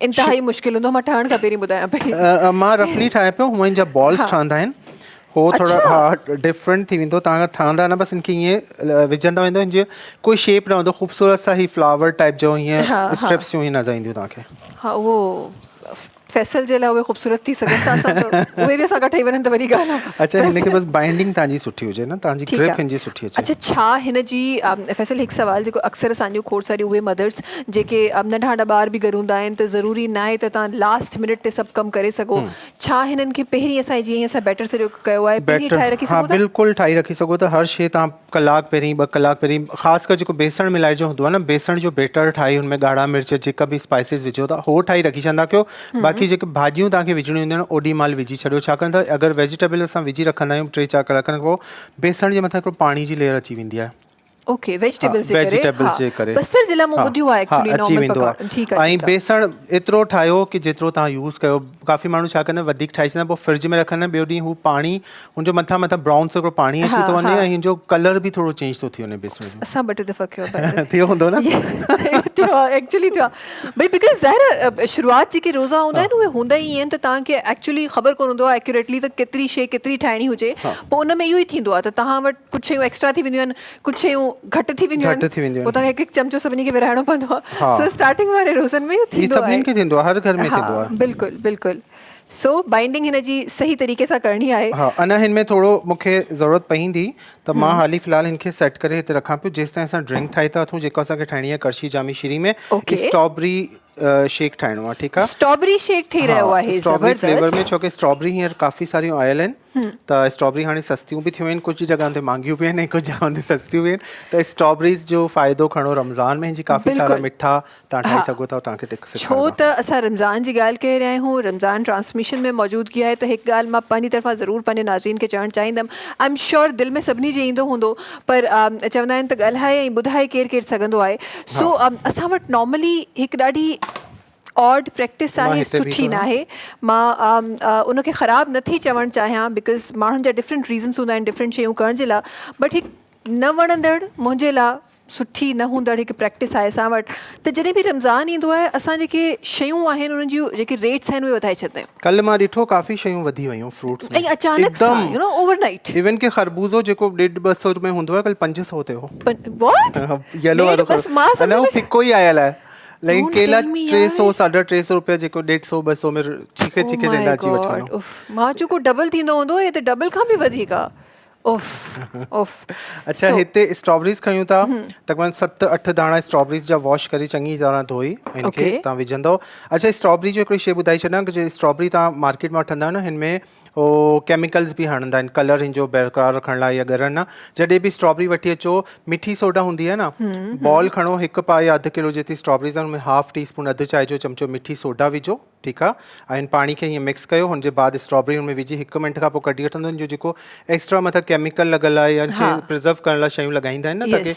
इंतिहाई मुश्किल हूंदो, मां ठाहिण खां पहिरीं ॿुधायां पई। मां रफली ठाहे पियो, हूअं जा बॉल्स ठहंदा आहिनि, हो थोड़ा डिफरेंट थी वेंदो, तव्हां ठहंदा न, बसि इनखे ईअं विझंदा वेंदो, हिन जी कोई शेप न हूंदो, ख़ूबसूरत सा ही फ्लावर टाइप जो हीअं स्ट्रिप्स हीअं नज़र ईंदियूं तव्हांखे। हा, उहो फैसल जे लाइ उहे ख़ूबसूरत थी सघनि था, असां त उहे बि असां ठही वञनि त वरी ॻाल्हि आहे। अच्छा हिनखे बसि बाइंडिंग तव्हांजी सुठी हुजे न, तव्हांजी ठीकु ग्रिप आहे। हिनजी सुठी अचे। अच्छा छा हिन जी फैसल हिकु सुवाल जेको अक्सर असांजो खोड़ सारी उहे मदर्स जेके नंढा नंढा ॿार बि घरु हूंदा आहिनि त ज़रूरी न आहे त तव्हां लास्ट मिनट ते सभु कमु करे सघो, छा हिननि खे पहिरीं असां जीअं असां बैटर सॼो कयो आहे पहिरीं ठाहे रखी हाँ सघूं था? बिल्कुलु ठाहे रखी सघो था। हर शइ तव्हां कलाक पहिरीं 2 कलाक पहिरीं, ख़ासि कर जेको बेसण मिलाइजो हूंदो आहे न, बेसण जो बैटर ठाहे हुनमें ॻाढ़ा मिर्च जेका बि स्पाइसिस विझो था हो ठाहे रखी छॾंदा कयो। बाक़ी जेके भाॼियूं तव्हांखे विझणियूं हूंदियूं आहिनि ओॾी महिल विझी छॾियो, छाकाणि त अगरि वेजिटेबल असां विझी रखंदा आहियूं 3-4 कलाकनि खां पोइ बेसण जे मथां हिकिड़ो पाणी जी लेयर अची वेंदी आहे। ओके वेजिटेबल्स जे करे, वेजिटेबल्स जे करे बसर जे लाइ मूं ॿुधियो आहे एक्चुअली अची नॉर्मल वेंदो पकवान। आहे। ठीकु आहे ऐं बेसण एतिरो ठाहियो कि जेतिरो तव्हां यूज़ कयो। काफ़ी माण्हू छा कंदा आहिनि वधीक ठाहे छॾंदा, पोइ फ्रिज में रखंदा आहिनि, ॿियो ॾींहुं हू पाणी हुनजो मथां ब्राउन सो हिकिड़ो पाणी अची थो वञे ऐं हिनजो कलर बि थोरो चेंज थो थी वञे बेसण जो। असां 2-3 दफ़ा कयो आहे थियो हूंदो न? थियो आहे एक्चुअली थियो आहे भई, बिकॉज़ ज़ाहिर शुरूआत जेके रोज़ा हूंदा आहिनि उहे हूंदा ई आहिनि त तव्हांखे एक्चुअली ख़बर कोन हूंदो आहे एक्यूरेटली त केतिरी शइ केतिरी ठाहिणी हुजे, पोइ उन में इहो ई थींदो आहे त तव्हां वटि कुझु शयूं एक्स्ट्रा थी वेंदियूं आहिनि, कुझु शयूं घटि थी वेंदियूं आहिनि, पोइ तव्हांखे हिकु चमचो सभिनी खे विरहाइणो पवंदो आहे। सो स्टार्टिंग वारे रोज़नि में इहो थींदो आहे, सभिनीनि खे थींदो आहे, हर घर में थींदो आहे। बिल्कुलु बिल्कुलु। सो बाइंडिंग हिन जी सही तरीक़े सां करणी आहे। हाँ अञा हिन में थोरो मूंखे ज़रूरत पवंदी त मां हाली फ़िलहाल हिनखे सेट करे हिते रखां पियो, जेसि ताईं असां ड्रिंक ठाहे था अथूं जेको असांखे ठाहिणी आहे कड़शी जामी शीरी में स्ट्रॉबेरी शेक ठाहिणो आहे। ठीकु आहे, स्ट्रॉबेरी शेक ठही रहियो आहे स्ट्रॉबेरी फ्लेवर में, ज़बरदस्त। छोकी स्ट्रॉबेरी हींअर काफ़ी सारियूं आयल आहिनि त स्ट्रॉबेरी हाणे सस्तियूं बि थियूं आहिनि, कुझु जॻह ते महांगियूं बि आहिनि ऐं कुझु जॻह ते सस्तियूं बि आहिनि। त स्ट्रॉबेरीज़ जो फ़ाइदो खणो रमज़ान में, हिनजी काफ़ी सारा मिठा तव्हां ठाहे सघो था। तव्हांखे छो त असां रमज़ान जी ॻाल्हि करे रहिया आहियूं, रमज़ान ट्रांसमिशन में मौजूदगी आहे, त हिकु ॻाल्हि मां पंहिंजी तरफ़ां ज़रूरु पंहिंजे नाज़रीन खे चवणु चाहींदमि, आई एम श्योर दिलि में सभिनी जे ईंदो हूंदो, पर चवंदा आहिनि त ॻाल्हाए ऐं ॿुधाए केरु सघंदो आहे। सो असां वटि नॉर्मली हिकु ॾाढी ऑड प्रैक्टिस आहे, सुठी न आहे। मां उनखे ख़राबु नथी चवणु चाहियां बिकॉज़ माण्हुनि जा डिफरेंट रीज़न्स हूंदा आहिनि डिफरेंट शयूं करण जे लाइ, बट हिकु न वणंदड़ मुंहिंजे लाइ सुठी न हूंदड़ हिकु प्रैक्टिस आहे असां वटि, त जॾहिं बि रमज़ान ईंदो आहे असां जेके शयूं आहिनि उन्हनि जूं जेके रेट्स आहिनि उहे वधाए छॾंदा आहियूं। कल्ह मां ॾिठो काफ़ी शयूं वधी वियूं फ्रूट्स में ऐं अचानक सां यू नो ओवरनाइट। इवन कि खरबूज़ो जेको 150-200 में हूंदो आहे कल्ह 500 ते हो। व्हाट? येलो वारो अञा हू फिको ई आयल आहे। लेकिन केला 300-350 रुपया जेको 150-200 में चीखे चीखे जंदा अची वठंदो। मां चुको डबल थींदो हूंदो, ये त डबल खां बि वधीक आहे। अच्छा हिते स्ट्रॉबेरीज़ खयूं था, तक़रीबन 7-8 दाणा स्ट्रॉबेरीज़ जा वॉश करे चङी तरह धोई इनखे तव्हां विझंदव। अच्छा स्ट्रॉबेरी जो हिकिड़ी शइ ॿुधाए छॾियां कि जे स्ट्रॉबेरी तव्हां मार्केट में वठंदा आहियो न, हिन में हो केमिकल्स बि हणंदा आहिनि कलर हिन जो बरक़रार रखण लाइ या ॻरण न। जॾहिं बि स्ट्रॉबेरी वठी अचो, मिठी सोडा हूंदी आहे न, बॉल खणो, 1 पाउ या अधु किलो जेतिरी स्ट्रॉबेरीज़ आहिनि हुनमें हाफ टी स्पून अधु चांहि जो चमचो मिठी सोडा विझो। ठीकु आहे, ऐं पाणी खे हीअं मिक्स कयो, हुनजे बाद स्ट्रॉबेरी हुन में विझी 1 मिंट खां पोइ कढी वठंदो। जो जेको एक्स्ट्रा मथां केमिकल लॻल आहे या प्रिजर्व करण लाइ शयूं लॻाईंदा आहिनि न, ताकी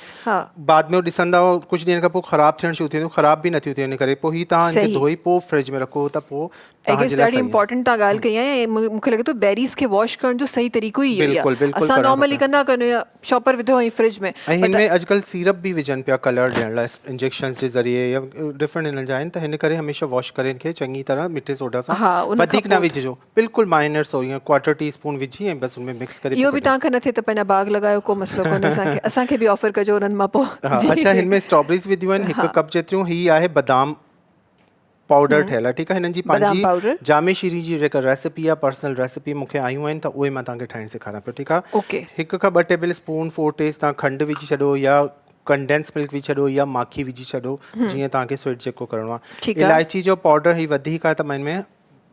बाद में ॾिसंदा कुझु ॾींहंनि खां पोइ ख़राबु थियणु शुरू थी वेंदियूं, ख़राबु बि नथियूं थियनि करे। पोइ हीअ तव्हां हिनखे धोई पोइ फ्रिज में रखो त पोइ ॾाढी इंपॉर्टेंट तव्हां ॻाल्हि कई आहे। मूंखे लॻे थो बेरीज़ खे वॉश करण जो सही तरीक़ो ई इहो आहे। असां नॉर्मली कंदा कयूं शॉपर विधो ऐं फ्रिज में, ऐं हिन में अॼुकल्ह सीरप बि विझनि पिया कलर ॾियण लाइ इंजेक्शन्स जे ज़रिए या डिफरेंट हिननि जा आहिनि, त हिन करे हमेशह वॉश करे हिनखे चङी तरह मिठे सोडा सां वधीक न विझिजो, बिल्कुलु माइनर सो ईअं 1/4 टीस्पून विझी ऐं बसि हुनमें मिक्स करे। इहो बि तव्हांखे न थिए त पंहिंजा बाग लॻायो, को मसलो कोन्हे, असांखे बि ऑफर कजो उन्हनि मां पोइ। अच्छा हिन में स्ट्रॉबेरीज़ विधियूं आहिनि 1 कप जेतिरियूं। ही आहे बादाम पाउडर ठहियल आहे। ठीकु आहे, हिननि जी पंहिंजी जामे शीरी जी जेका रेसिपी आहे, पर्सनल रेसिपी मूंखे आयूं आहिनि, त उहे मां तव्हांखे ठाहिणु सेखारियां पियो। ठीकु आहे, ओके। 1 खां 2 टेबल स्पून 4 टेस्ट तव्हां खंडु विझी छॾो या कंडेंस मिल्क विझी छॾो या माखी विझी छॾो, जीअं तव्हांखे स्वीट जेको करिणो आहे। इलायची जो पाउडर ही वधीक आहे त मां हिन में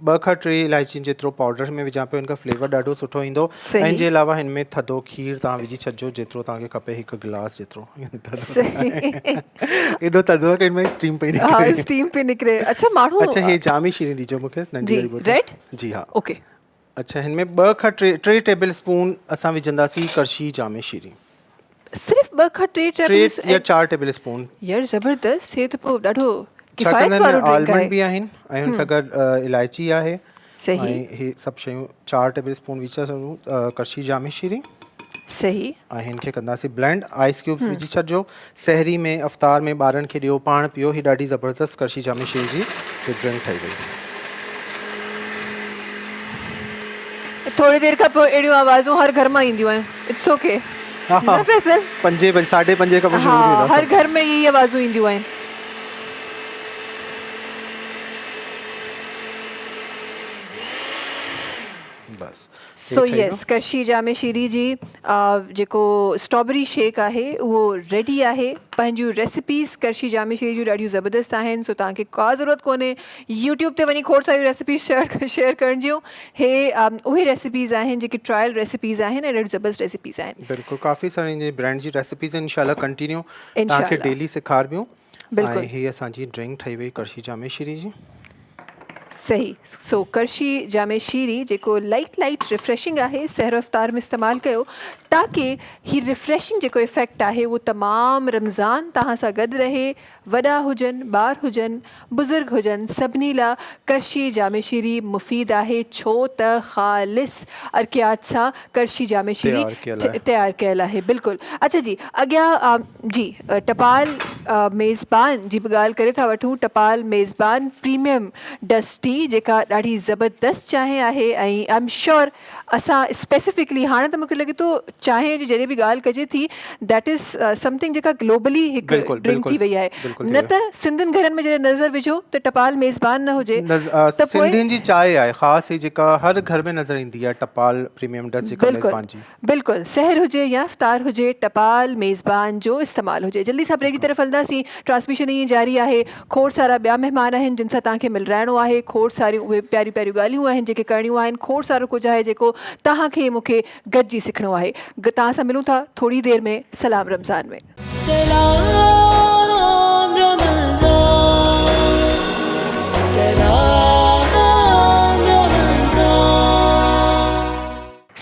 2 खां 3 इलायची जेतिरो पाउडर में विझां पियो, हिनखां फ्लेवर ॾाढो सुठो ईंदो। ऐं जे अलावा हिन में थधो खीर तव्हां विझी छॾिजो जेतिरो तव्हांखे खपे, 1 गिलास जेतिरो। एॾो थधो आहे कि हिन में स्टीम पई निकिरे। अच्छा माण्हू अच्छा हे जामी शीरी ॾिजो मूंखे नंढी वारी बोतल। रेड? जी हाँ, ओके। अच्छा हिन में 2 खां 3 टेबल स्पून असां विझंदासीं कड़शी जामे शीरी। सिर्फ़ 2 खां 3 या 4 टेबल स्पून। यार ज़बरदस्त, हे त पोइ ॾाढो आलमंड बि आहिनि ऐं हुन सां गॾु इलायची आहे। सही। ऐं हे सभु शयूं 4 टेबल स्पून विझी छॾूं कड़शी जामे शीरी। सही। ऐं हिनखे कंदासीं ब्लेंड। आइस क्यूब्स विझी छॾिजो। सहरी में अफ़्तार में ॿारनि खे ॾियो, पाण पीओ। ही ॾाढी ज़बरदस्त कड़शी जामे शीरी जी ड्रिंक ठही वई। थोड़ी देर खां पोइ अहिड़ियूं आवाज़ूं हर घर मां ईंदियूं आहिनि। It's okay. 5 बजे 5:30 खां पोइ शुरू थी वेंदा। हर घर में इहे आवाज़ूं ईंदियूं आहिनि। शेक्स सो यस करशी जामे शीरी जी जेको स्ट्रॉबेरी शेक आहे उहो रेडी आहे। पंहिंजूं रेसिपीज़ करशी जामे शीरी जूं ॾाढियूं ज़बरदस्त आहिनि, सो तव्हांखे का ज़रूरत कोन्हे यूट्यूब ते वञी खोड़ सारियूं रेसिपीज़ शेयर करण जूं। हे उहे रेसिपीज़ आहिनि जेके ट्रायल रेसिपीज़ आहिनि ऐं ॾाढियूं ज़बरदस्त रेसिपीज़ आहिनि। बिल्कुलु काफ़ी सारी ब्रांड जी रेसिपीज़ इंशाल्लाह कंटिन्यू इंशाल्लाह। तव्हांखे डेली सेखारिबियूं। बिल्कुलु। ऐं हीअ असांजी ड्रिंक ठही वई करशी जामे शीरी जी। सही। सो करशी जामे शीरी जेको लाइट रिफ्रेशिंग आहे सहर इफ्तार में इस्तेमालु कयो ताकी ही रिफ्रेशिंग जेको इफ़ेक्ट आहे उहो तमामु रमज़ान तव्हां सां गॾु रहे। वॾा हुजनि, ॿार हुजनि, बुज़ुर्ग हुजनि, सभिनी लाइ करशी जामे शीरी मुफ़ीद आहे, छो त ख़ालिस अर्कियात सां करशी जामे शीरी तयारु कयल आहे। बिल्कुलु। अच्छा जी, अॻियां जी टपाल मेज़बान जी बि ॻाल्हि करे था वठूं। टपाल मेज़बान प्रीमियम डस्ट टी जेका ॾाढी ज़बरदस्त चांहि आहे ऐं आई एम श्योर असां स्पेसिफिकली हाणे त मूंखे लॻे थो चांहि जी जॾहिं बि ॻाल्हि कजे थी दैट इज़ समथिंग जेका ग्लोबली हिकु ड्रिंक थी वई आहे। न त सिंधियुनि घरनि में जॾहिं नज़र विझो त टपाल मेज़बान न हुजे त सिंधियुनि जी चांहि आहे ख़ासि जेका हर घर में नज़र ईंदी आहे टपाल प्रीमियम डस्ट जेका मेज़बान जी। बिल्कुलु सहर हुजे या इफ्तार हुजे टपाल मेज़बान जो इस्तेमालु हुजे। जल्दी सां ब्रेक की तरफ़ हलंदासीं। ट्रांसमिशन ईअं जारी आहे। खोड़ सारा ॿिया महिमान आहिनि जिन सां तव्हांखे मिलराइणो आहे। खोड़ सारियूं उहे प्यारियूं ॻाल्हियूं आहिनि जेके करणियूं आहिनि। खोड़ सारो कुझु आहे जेको तव्हांखे मूंखे गॾिजी सिखणो आहे। तव्हां सां मिलूं था थोड़ी देरि में सलाम रमज़ान में। सलाम रमज़ान, सलाम रमज़ान।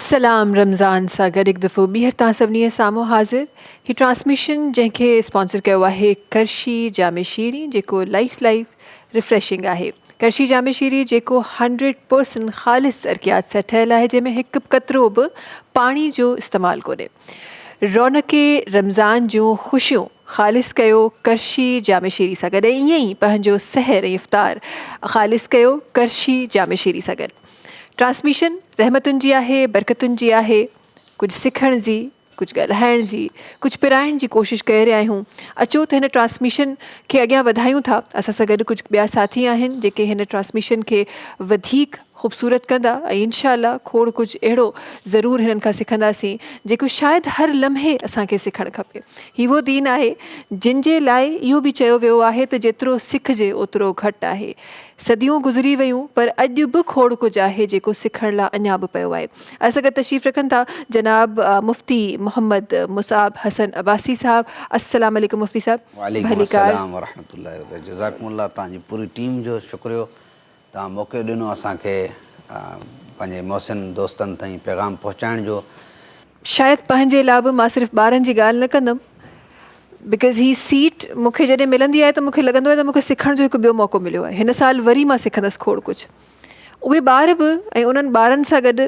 सलाम रमज़ान सां गॾु हिकु दफ़ो ॿीहर तव्हां सभिनी साम्हूं हाज़िर। ही ट्रांसमिशन जंहिंखे स्पॉन्सर कयो आहे करशी जामे शीरी जेको लाइफ रिफ्रेशिंग आहे। करशी जामे शीरी जेको 100% ख़ालिस अर्कियात सां ठहियलु आहे जंहिंमें हिकु क़तरो बि पाणी जो इस्तेमालु कोन्हे। रौनके रमज़ान जूं ख़ुशियूं ख़ालिस कयो करशी जामे शीरी सां गॾु। ईअं ई पंहिंजो सहर ऐं इफ़्तार ख़ालिस कयो करशी जामे शीरी सां गॾु। ट्रांसमिशन रहमतुनि जी आहे, बरकतुनि जी आहे। कुझु सिखण जी, कुझु ॻाल्हाइण जी, कुझु पिराइण जी कोशिशि करे रहिया आहियूं। अचो त हिन ट्रांसमिशन खे अॻियां वधायूं था। असां सां गॾु कुझु ॿिया साथी आहिनि जेके हिन ट्रांसमिशन खे वधीक ख़ूबसूरत कंदा ऐं इंशाअल्लाह खोड़ कुझु अहिड़ो ज़रूरु हिननि खां सिखंदासीं जेको शायदि हर लम्हे असांखे सिखणु खपे। हीउ उहो दीन आहे जिन जे लाइ इहो बि चयो वियो आहे त जेतिरो सिखिजे ओतिरो घटि आहे। सदियूं गुज़री वियूं पर अॼु बि खोड़ कुझु आहे जेको सिखण लाइ अञा बि पियो आहे। असां गॾु तशरीफ़ रखनि था जनाब मुफ्ती मोहम्मद मुसाब हसन अब्बासी साहब। अस्सलाम वालेकुम मुफ्ती साहब। वालेकुम अस्सलाम वरहमतुल्लाहि वबरकातुहू। जज़ाकुमुल्लाह। तव्हांजी पूरी टीम जो शुक्रियो। तव्हां मौक़ो ॾिनो असांखे पंहिंजे मोहसिन दोस्तनि ताईं पैगाम पहुचाइण जो। शायदि पंहिंजे लाइ बि मां सिर्फ़ु ॿारनि जी ॻाल्हि न कंदमि बिकॉज़ ही सीट मूंखे जॾहिं मिलंदी आहे त मूंखे लॻंदो आहे त मूंखे सिखण जो हिकु ॿियो मौक़ो मिलियो आहे। हिन साल वरी मां सिखंदसि खोड़ कुझु। उहे ॿार बि ऐं उन्हनि ॿारनि सां गॾु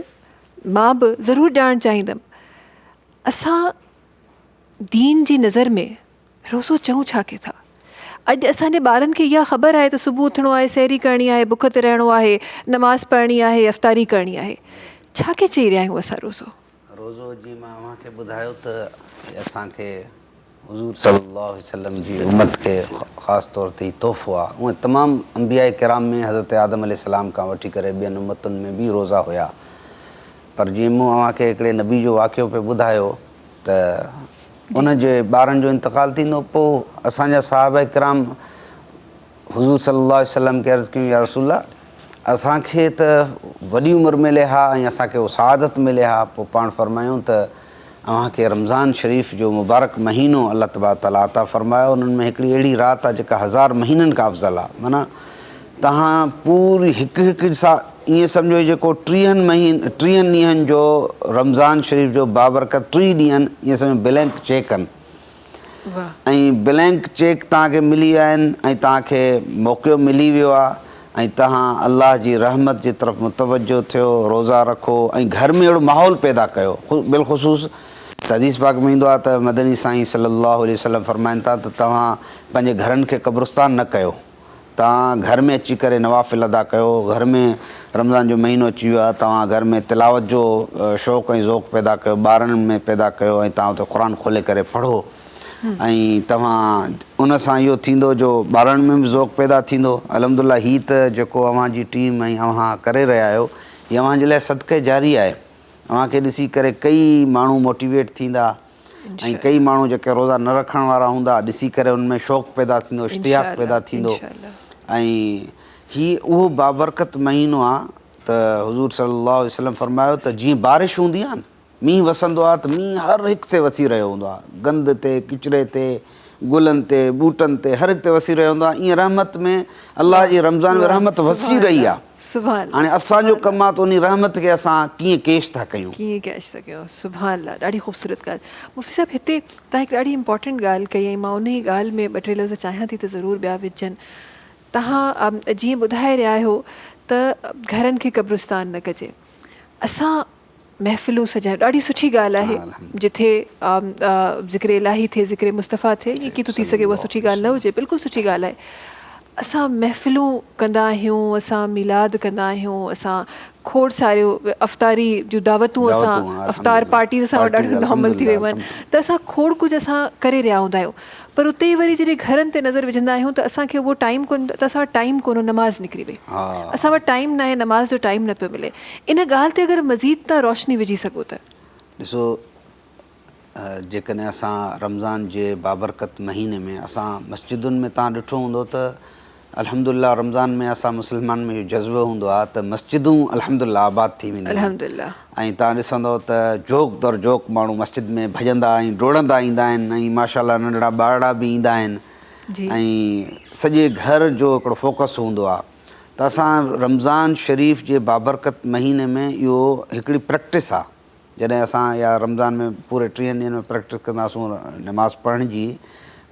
मां बि ज़रूरु ॼाणणु चाहींदमि असां दीन जी नज़र में रोज़ो चऊं छा के था। अॼु असांजे ॿारनि खे इहा ख़बर आहे त सुबुह उथिणो आहे, सैरी करणी आहे, बुख ते रहणो आहे, नमाज़ पढ़णी आहे, अफ़्तारी करणी आहे। छा के चई रहिया आहियूं असां रोज़ो जी मां अव्हांखे ॿुधायो त असांखे हुज़ूर सल्लल्लाहु अलैहि वसल्लम जी उम्मत खे ख़ासि तौर ते तोहफ़ो आहे। उहे तमामु अंबिया किराम में हज़रत आदम अलैहिस्सलाम खां वठी करे ॿियनि उम्मतुनि में बि रोज़ा हुया। पर जीअं मूं अव्हांखे हिकिड़े नबी जो वाक़ियो पियो ॿुधायो त उनजे ॿारनि जो इंतक़ालु थींदो पोइ असांजा साहबा किराम हुज़ूर सल्लल्लाहु अलैहि वसल्लम खे अर्ज़ु कयूं या रसूल अल्लाह असांखे त वॾी उमिरि मिले हा ऐं असांखे उहो सआदत मिले हा। पोइ पाण फ़रमायूं त अव्हांखे रमज़ान शरीफ़ जो मुबारक महीनो अलाह तबारक तआला अता फ़रमायो। उन्हनि में हिकिड़ी अहिड़ी राति आहे जेका 1000 महीननि खां अफ़ज़ल आहे। माना तव्हां पूरी हिकु सां ईअं सम्झो जेको 30 ॾींहंनि जो रमज़ान शरीफ़ जो बाबरकत 3 ॾींहंनि ईअं सम्झो ब्लैंक चेक आहिनि ऐं ब्लैंक चेक तव्हांखे मिली विया आहिनि ऐं तव्हांखे मौक़ो मिली वियो आहे ऐं तव्हां अल्लाह जी रहमत जी तरफ़ मुतवजो थियो, रोज़ा रखो ऐं घर में अहिड़ो माहौल पैदा कयो। बिलख़ुसूस त हदीस पाक में ईंदो आहे त मदनी साईं सल्लल्लाहु अलैहि वसल्लम फ़रमाइनि था त तव्हां पंहिंजे घरनि खे क़ब्रिस्तान न कयो। तव्हां घर में अची करे नवाफ़िल अदा कयो। घर में रमज़ान जो महीनो अची वियो आहे, तव्हां घर में तिलावत जो शौक़ु ऐं ज़ौक़ु पैदा कयो, ॿारनि में पैदा कयो ऐं तव्हां उते क़ुर खोले करे पढ़ो ऐं तव्हां उन सां इहो थींदो जो ॿारनि में बि ज़ौक़ु पैदा थींदो। अलहमदुलिल्लाह हीअ त जेको अव्हांजी टीम ऐं अव्हां करे रहिया आहियो ये अव्हांजे लाइ सदक़े जारी आहे। अव्हांखे ॾिसी करे कई माण्हू मोटिवेट थींदा ऐं कई माण्हू जेके रोज़ा न रखण वारा हूंदा ॾिसी करे उनमें शौक़ु पैदा थींदो, इश्तियाक़ पैदा थींदो। ऐं हीअ उहो बाबरकत महीनो आहे त हुज़ूर सल्लल्लाहु अलैहि वसल्लम फरमायो त जीअं बारिश हूंदी आहे न, मींहुं वसंदो आहे त मींहुं हर हिक ते वसी रहियो हूंदो आहे, गंद ते, किचिरे ते, गुलनि ते, ॿूटनि ते, हर हिक ते वसी रहियो हूंदो आहे। ईअं रहमत में अलाह जी रमज़ान में रहमत वसी रही आहे। हाणे असांजो कमु आहे त उन रहमत खे असां कीअं कैश था कयूं, कीअं कैश था कयूं। सुभान अल्लाह, ॾाढी ख़ूबसूरत ॻाल्हि। मुफ़्ती साहिबु, हिते तव्हां हिकु ॾाढी इंपॉर्टेंट ॻाल्हि कई ऐं मां उन ई ॻाल्हि में ॿ टे लफ़्ज़ चाहियां थी त ज़रूरु ॿिया विझनि। तव्हां जीअं ॿुधाए रहिया आहियो त घरनि खे क़ब्रिस्तान न कजे, असां महफ़िलूं सजायूं, ॾाढी सुठी ॻाल्हि आहे। जिथे ज़िक्र इलाही थिए, ज़िक्र मुस्तफ़ा थिए, ये कीथो थी सघे उहा सुठी ॻाल्हि न हुजे, बिल्कुलु सुठी ॻाल्हि आहे। असां महफ़िलूं कंदा आहियूं, असां मिलाद कंदा आहियूं, असां खोड़ सारियूं अफ़्तारी जूं दावतूं, असां अफ़्तार पार्टीज़ असां वटि ॾाढियूं नॉर्मल थी वियूं आहिनि। त असां खोड़ कुझु असां करे रहिया हूंदा आहियूं, पर उते ई वरी जॾहिं घरनि ते नज़र विझंदा आहियूं त असांखे उहो टाइम कोन, त असां वटि टाइम कोन्हे, नमाज़ निकिरी वई, असां वटि टाइम न आहे, नमाज़ जो टाइम न पियो मिले। इन ॻाल्हि ते अगरि मज़ीद तव्हां रोशनी विझी सघो त। ॾिसो, जेकॾहिं असां रमज़ान जे बाबरकत महीने में असां मस्जिदुनि में तव्हां ॾिठो हूंदो त अल्हम्दुलिल्लाह रमज़ान में असां मुस्लमान में इहो जज़्बो हूंदो आहे त मस्जिदूं अल्हम्दुलिल्लाह आबाद थी वेंदियूं अल्हम्दुलिल्लाह। ऐं तव्हां ॾिसंदव त जोक दर जोक माण्हू मस्जिद में भॼंदा ऐं डोड़ंदा ईंदा आहिनि ऐं माशाअल्लाह नंढड़ा ॿारड़ा बि ईंदा आहिनि ऐं सॼे घर जो हिकिड़ो फोकस हूंदो आहे। त असां रमज़ान शरीफ़ जे बाबरकत महीने में इहो हिकिड़ी प्रैक्टिस आहे। जॾहिं असां या रमज़ान में पूरे 3 ॾींहंनि में प्रैक्टिस कंदासीं नमाज़ पढ़ण जी,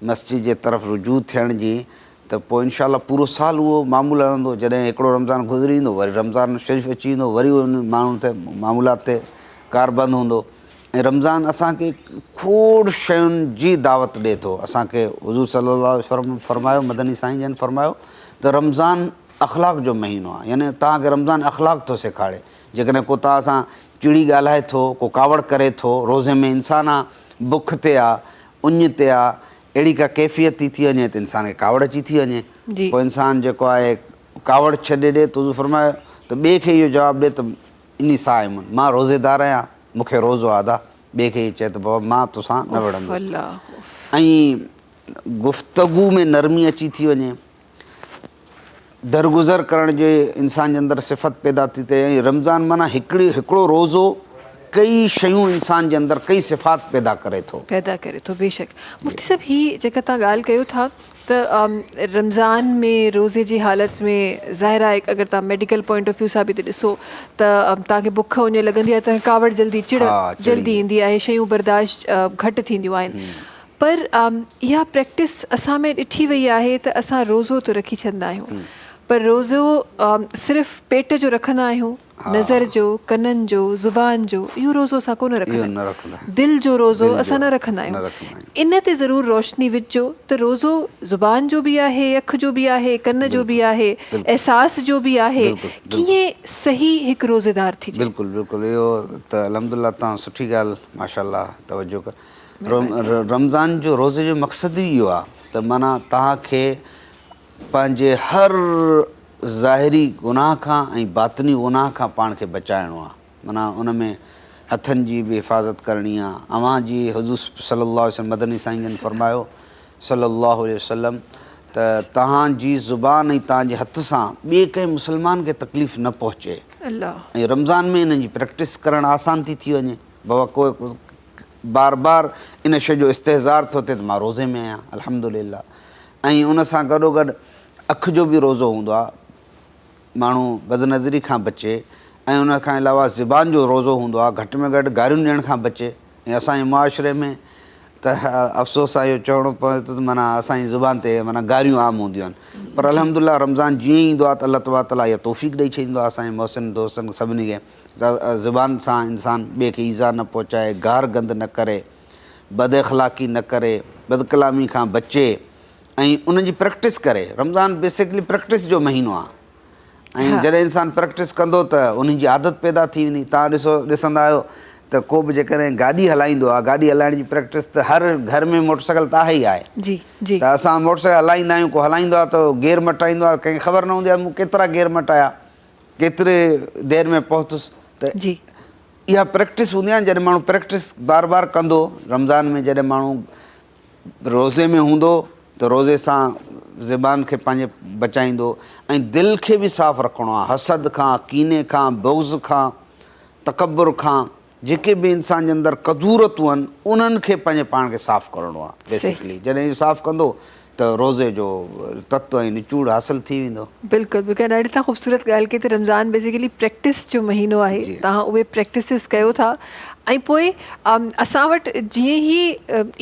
मस्जिद जे तरफ़ रुजू थियण जी, त पोइ इनशाअल्लाह पूरो साल उहो मामूल रहंदो। जॾहिं हिकिड़ो रमज़ान गुज़री ईंदो, वरी रमज़ान शरीफ़ अची वेंदो, वरी उन माण्हुनि ते मामूलात ते कार बंदि हूंदो। ऐं रमज़ान असांखे खोड़ शयुनि जी दावत ॾिए थो। असांखे हुज़ूर सल्लल्लाहु अलैहि वसल्लम फरमायो, मदनी साईं जन फरमायो त रमज़ान अख़लाक़ जो महीनो आहे, यानी तव्हांखे रमज़ान अख़लाक़ थो सेखारे। जेकॾहिं को तव्हां सां चिड़ी ॻाल्हाए थो, को कावड़ करे थो, रोज़े में इंसानु आहे बुख ते आहे, उञ ते आहे, अहिड़ी का कैफ़ियत थी वञे त इंसान खे कावड़ अची थी वञे। पोइ इंसानु जेको आहे कावड़ छॾे ॾिए त फरमायो त ॿिए खे इहो जवाबु ॾिए त इन साइम, मां रोज़ेदार आहियां, मूंखे रोज़ो अदा, ॿिए खे चए त बाबा मां तोसां न विढ़ंदो। ऐं गुफ़्तगू में नरमी अची थी वञे, दरगुज़र करण जे इंसान जे अंदरि सिफ़त पैदा थी थिए। ऐं रमज़ान माना हिकिड़ो रोज़ो कई शयूं इंसान जे अंदरि कई सिफ़ात पैदा करे थो बेशक। मुफ़्ती साहिबु, हीअ जेका तव्हां ॻाल्हि कयो था त रमज़ान में रोज़े जी हालत में ज़ाहिर आहे, अगरि तव्हां मेडिकल पॉइंट ऑफ व्यू सां बि तॾिसो त तव्हांखे बुख उञ लॻंदी आहे त कावड़ जल्दी चिड़ जल्दी ईंदी आहे, शयूं बर्दाश्त घटि थींदियूं आहिनि। पर इहा प्रैक्टिस असां में ॾिठी वई आहे त असां रोज़ो त रखी छॾंदा आहियूं, पर रोज़ो सिर्फ़ु पेट जो रखंदा आहियूं, नज़र जो, कननि जो, ज़ुबान जो, इहो रोज़ो असां कोन रखंदा आहियूं, दिलि जो रोज़ो असां न रखंदा आहियूं। इन ते ज़रूरु रोशनी विझो त रोज़ो ज़ुबान जो बि आहे, अखि जो बि आहे, कन जो बि आहे, एहसास जो बि आहे, कीअं सही हिकु रोज़ेदार थी। बिल्कुलु बिल्कुलु, इहो त अल्हम्दुलिल्लाह तव्हां सुठी ॻाल्हि माशाअल्लाह तवजो कर। रमज़ान जो रोज़े जो मक़सदु ई इहो आहे त माना तव्हांखे पंहिंजे हर ज़ाहिरी गुनाह खां ऐं बातिनी गुनाह खां पाण खे बचाइणो आहे। माना उन में हथनि जी बि हिफ़ाज़त करणी आहे। अव्हां जी हुज़ूर सल्लल्लाहु अलैहि वसल्लम मदनी साईं जन फरमायो सल्लल्लाहु अलैहि वसल्लम त तव्हांजी ज़ुबान ऐं तव्हांजे हथ सां ॿिए कंहिं मुस्लमान खे तकलीफ़ न पहुचे। ऐं रमज़ान में इन जी प्रैक्टिस करणु आसान थी वञे। बाबा को बार बार इन शइ जो इस्तेज़ार थो थिए त मां रोज़े में आहियां, अल्हम्दुलिल्लाह। ऐं उन सां गॾोगॾु अखि जो बि रोज़ो हूंदो आहे, माण्हू बदनज़री खां बचे। ऐं उन खां अलावा ज़ुबान जो रोज़ो हूंदो आहे, घटि में घटि गारियूं ॾियण खां बचे। ऐं असांजे मुआशिरे में त अफ़सोस आहे इहो चवणो पवे थो त माना असांजी ज़ुबान ते माना गारियूं आम हूंदियूं आहिनि, पर अल्हम्दुलिल्लाह रमज़ान जीअं ई ईंदो आहे त अल्लाह तबारक ताला इहा तौफ़ीक़ ॾेई छॾींदो आहे असांजे मोहसिन दोस्तनि सभिनी खे। ज़ुबान सां इंसानु ॿिए खे ईज़ा न पहुचाए, गार गंद न करे, बद अख़लाक़ी न करे, बदकलामी खां बचे ऐं उनजी प्रैक्टिस करे। रमज़ान बेसिकली प्रैक्टिस जो महीनो आहे ऐं जॾहिं इंसानु प्रैक्टिस कंदो त उन जी आदत पैदा थी वेंदी। तव्हां ॾिसंदा आहियो त को बि जेकॾहिं गाॾी हलाईंदो आहे, गाॾी हलाइण जी प्रैक्टिस त हर घर में मोटरसाइकिल त आहे ई आहे। त असां मोटरसाइकिल हलाईंदा आहियूं, को हलाईंदो आहे त गेर मटाईंदो आहे, कंहिंखे ख़बर न हूंदी आहे मूं केतिरा गेर मटाया। केतिरे देर में पहुतुसि त जी इहा प्रैक्टिस हूंदी आहे जॾहिं माण्हू प्रैक्टिस बार बार कंदो रमज़ान में जॾहिं माण्हू रोज़े में हूंदो त रोज़े सां ज़बान खे पंहिंजे बचाईंदो ऐं दिलि खे बि साफ़ु रखिणो आहे हसद खां कीने खां बुग़्ज़ खां तकबुर खां जेके बि इंसान जे अंदरि कदूरतूं आहिनि उन्हनि खे पंहिंजे पाण खे साफ़ु करिणो आहे बेसिकली जॾहिं इहो साफ़ु कंदो त रोज़े जो तत्व ऐं निचूड़ हासिलु थी वेंदो बिल्कुलु बिल्कुलु ॾाढी तव्हां ख़ूबसूरत ॻाल्हि कई त रमज़ान बेसिकली प्रैक्टिस जो महीनो आहे तव्हां उहे प्रैक्टिसिस कयो था ऐं पोइ असां वटि जीअं ई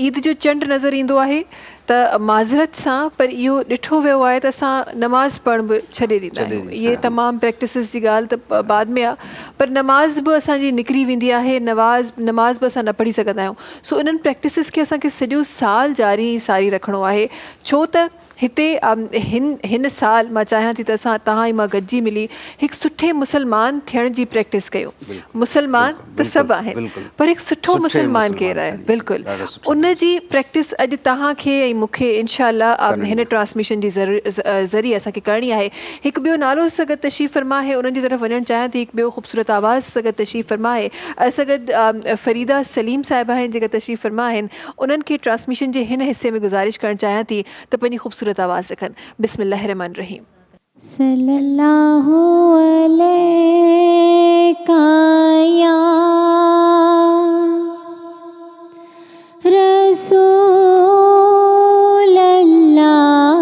ईद जो चंड नज़र ईंदो आहे त माज़रत सां पर इहो ॾिठो वियो आहे त असां नमाज़ पढ़णु बि छॾे ॾींदा आहियूं इहे तमामु प्रैक्टिसिस जी ॻाल्हि त बाद में आहे पर नमाज़ बि असांजी निकिरी वेंदी आहे नमाज़ बि असां न पढ़ी सघंदा आहियूं सो इन्हनि प्रैक्टिसिस खे असांखे सॼो साल जारी सारी रखिणो आहे छो त हिते हिन साल मां चाहियां थी त असां तव्हां ऐं मां गॾिजी मिली हिकु सुठे मुसलमान थियण जी प्रैक्टिस कयूं मुसलमान त सभु आहिनि पर हिकु सुठो मुसलमान केरु आहे बिल्कुलु उन जी प्रैक्टिस अॼु तव्हांखे ऐं मूंखे इनशाअल्लाह हिन ट्रांसमिशन जी ज़रिए असांखे करणी आहे हिकु ॿियो नालो सां गॾु तशरीफ़ फरमा आहे उन्हनि जी तरफ़ वञणु चाहियां थी हिकु ॿियो ख़ूबसूरत आवाज़ सां गॾु तशरीफ़ फरमा आहे असां गॾु फरीदा सलीम साहिबा आहिनि जेका तशरीफ़ फरमा आहिनि उन्हनि खे ट्रांसमिशन जे हिन हिसे में गुज़ारिश करणु चाहियां थी त पंहिंजी ख़ूबसूरत आवाज़ रखनि बिस्मिल्लाह रहमान रहीम सल्लल्लाहु अलैका या रसूल अल्लाह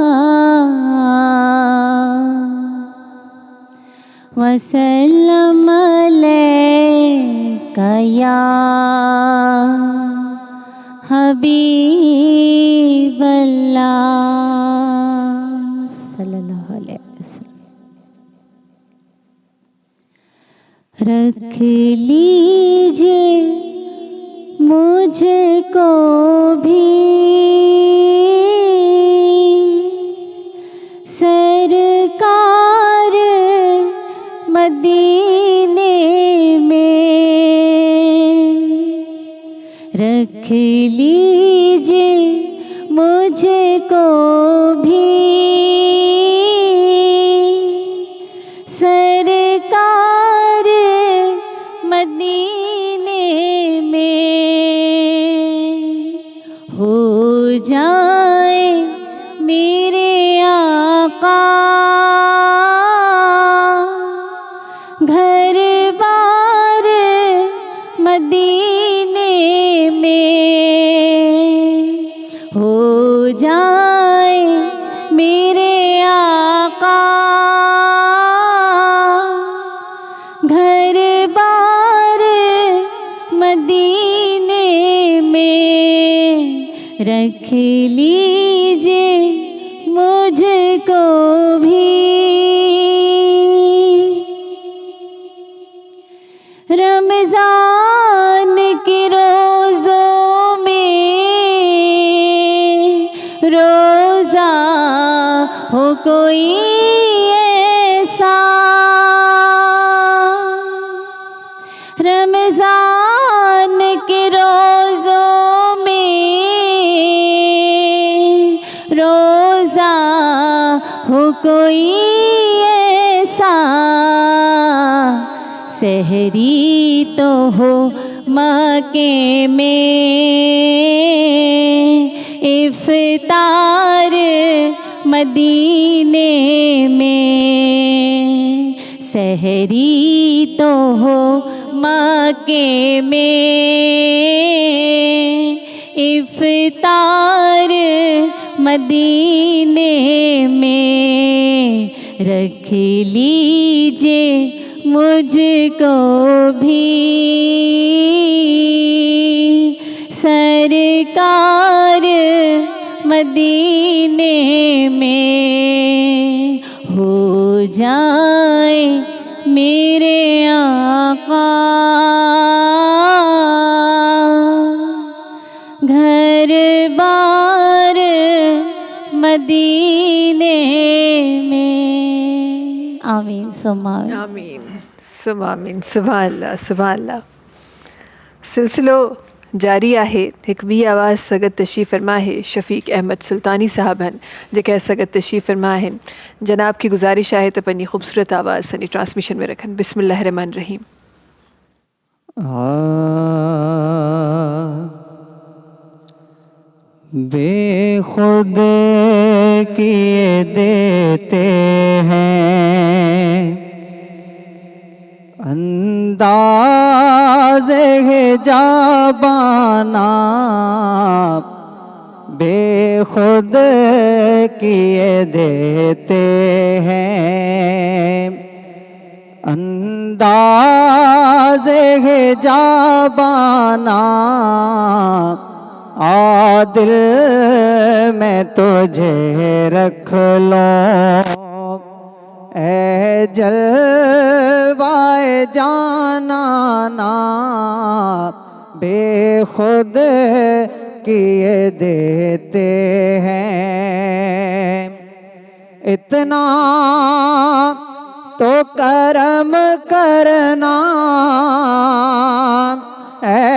वसल्लम अलैका या हबीब अल्लाह सल्लल्लाहु अलैहि वसल्लम रख लीजिए मुझको भी सरकार मदीने में रख लीजिए मुझको भी सरकार मदीने में हो जाए मेरे आका घर बार मदीने में हो जाए मेरे आका घर बार मदीने में रख लीजिए मुझको भी रमजान के रोज़ों में रोज़ा हो कोई ऐसा रमजान के रोज़ों में रोज़ा हो कोई ऐसा सहरी तो हो मक्के में इफ्तार मदीने में सहरी तो हो मक्के में इफ्तार मदीने में रख लीजिए मुझको भी सरकार मदीने में हो जाए मेरे आका घर बार मदीने में आमीन सुमा आमीन सुभान अल्लाह सिलसिलो जारी आहे। हिकु ॿी आवाज़ सगत तशरीफ़ फरमा है शफ़ीक अहमद सुल्तानी साहब आहिनि जेके सगत तशरीफ़ फरमा आहिनि। जनाब की गुज़ारिश आहे त पंहिंजी ख़ूबसूरत आवाज़ सॼी ट्रांसमिशन में रखनि। बिस्मिल्लाहिर रहमानिर रहीम। बेखुद किए देते हैं अंदाज़े जाबाना, बेखुद किए देते हैं अंदाज़े जाबाना, आदिल मैं तुझे रख लूं ए जलवाए जानाना, बेखुद किए देते हैं। इतना तो करम करना है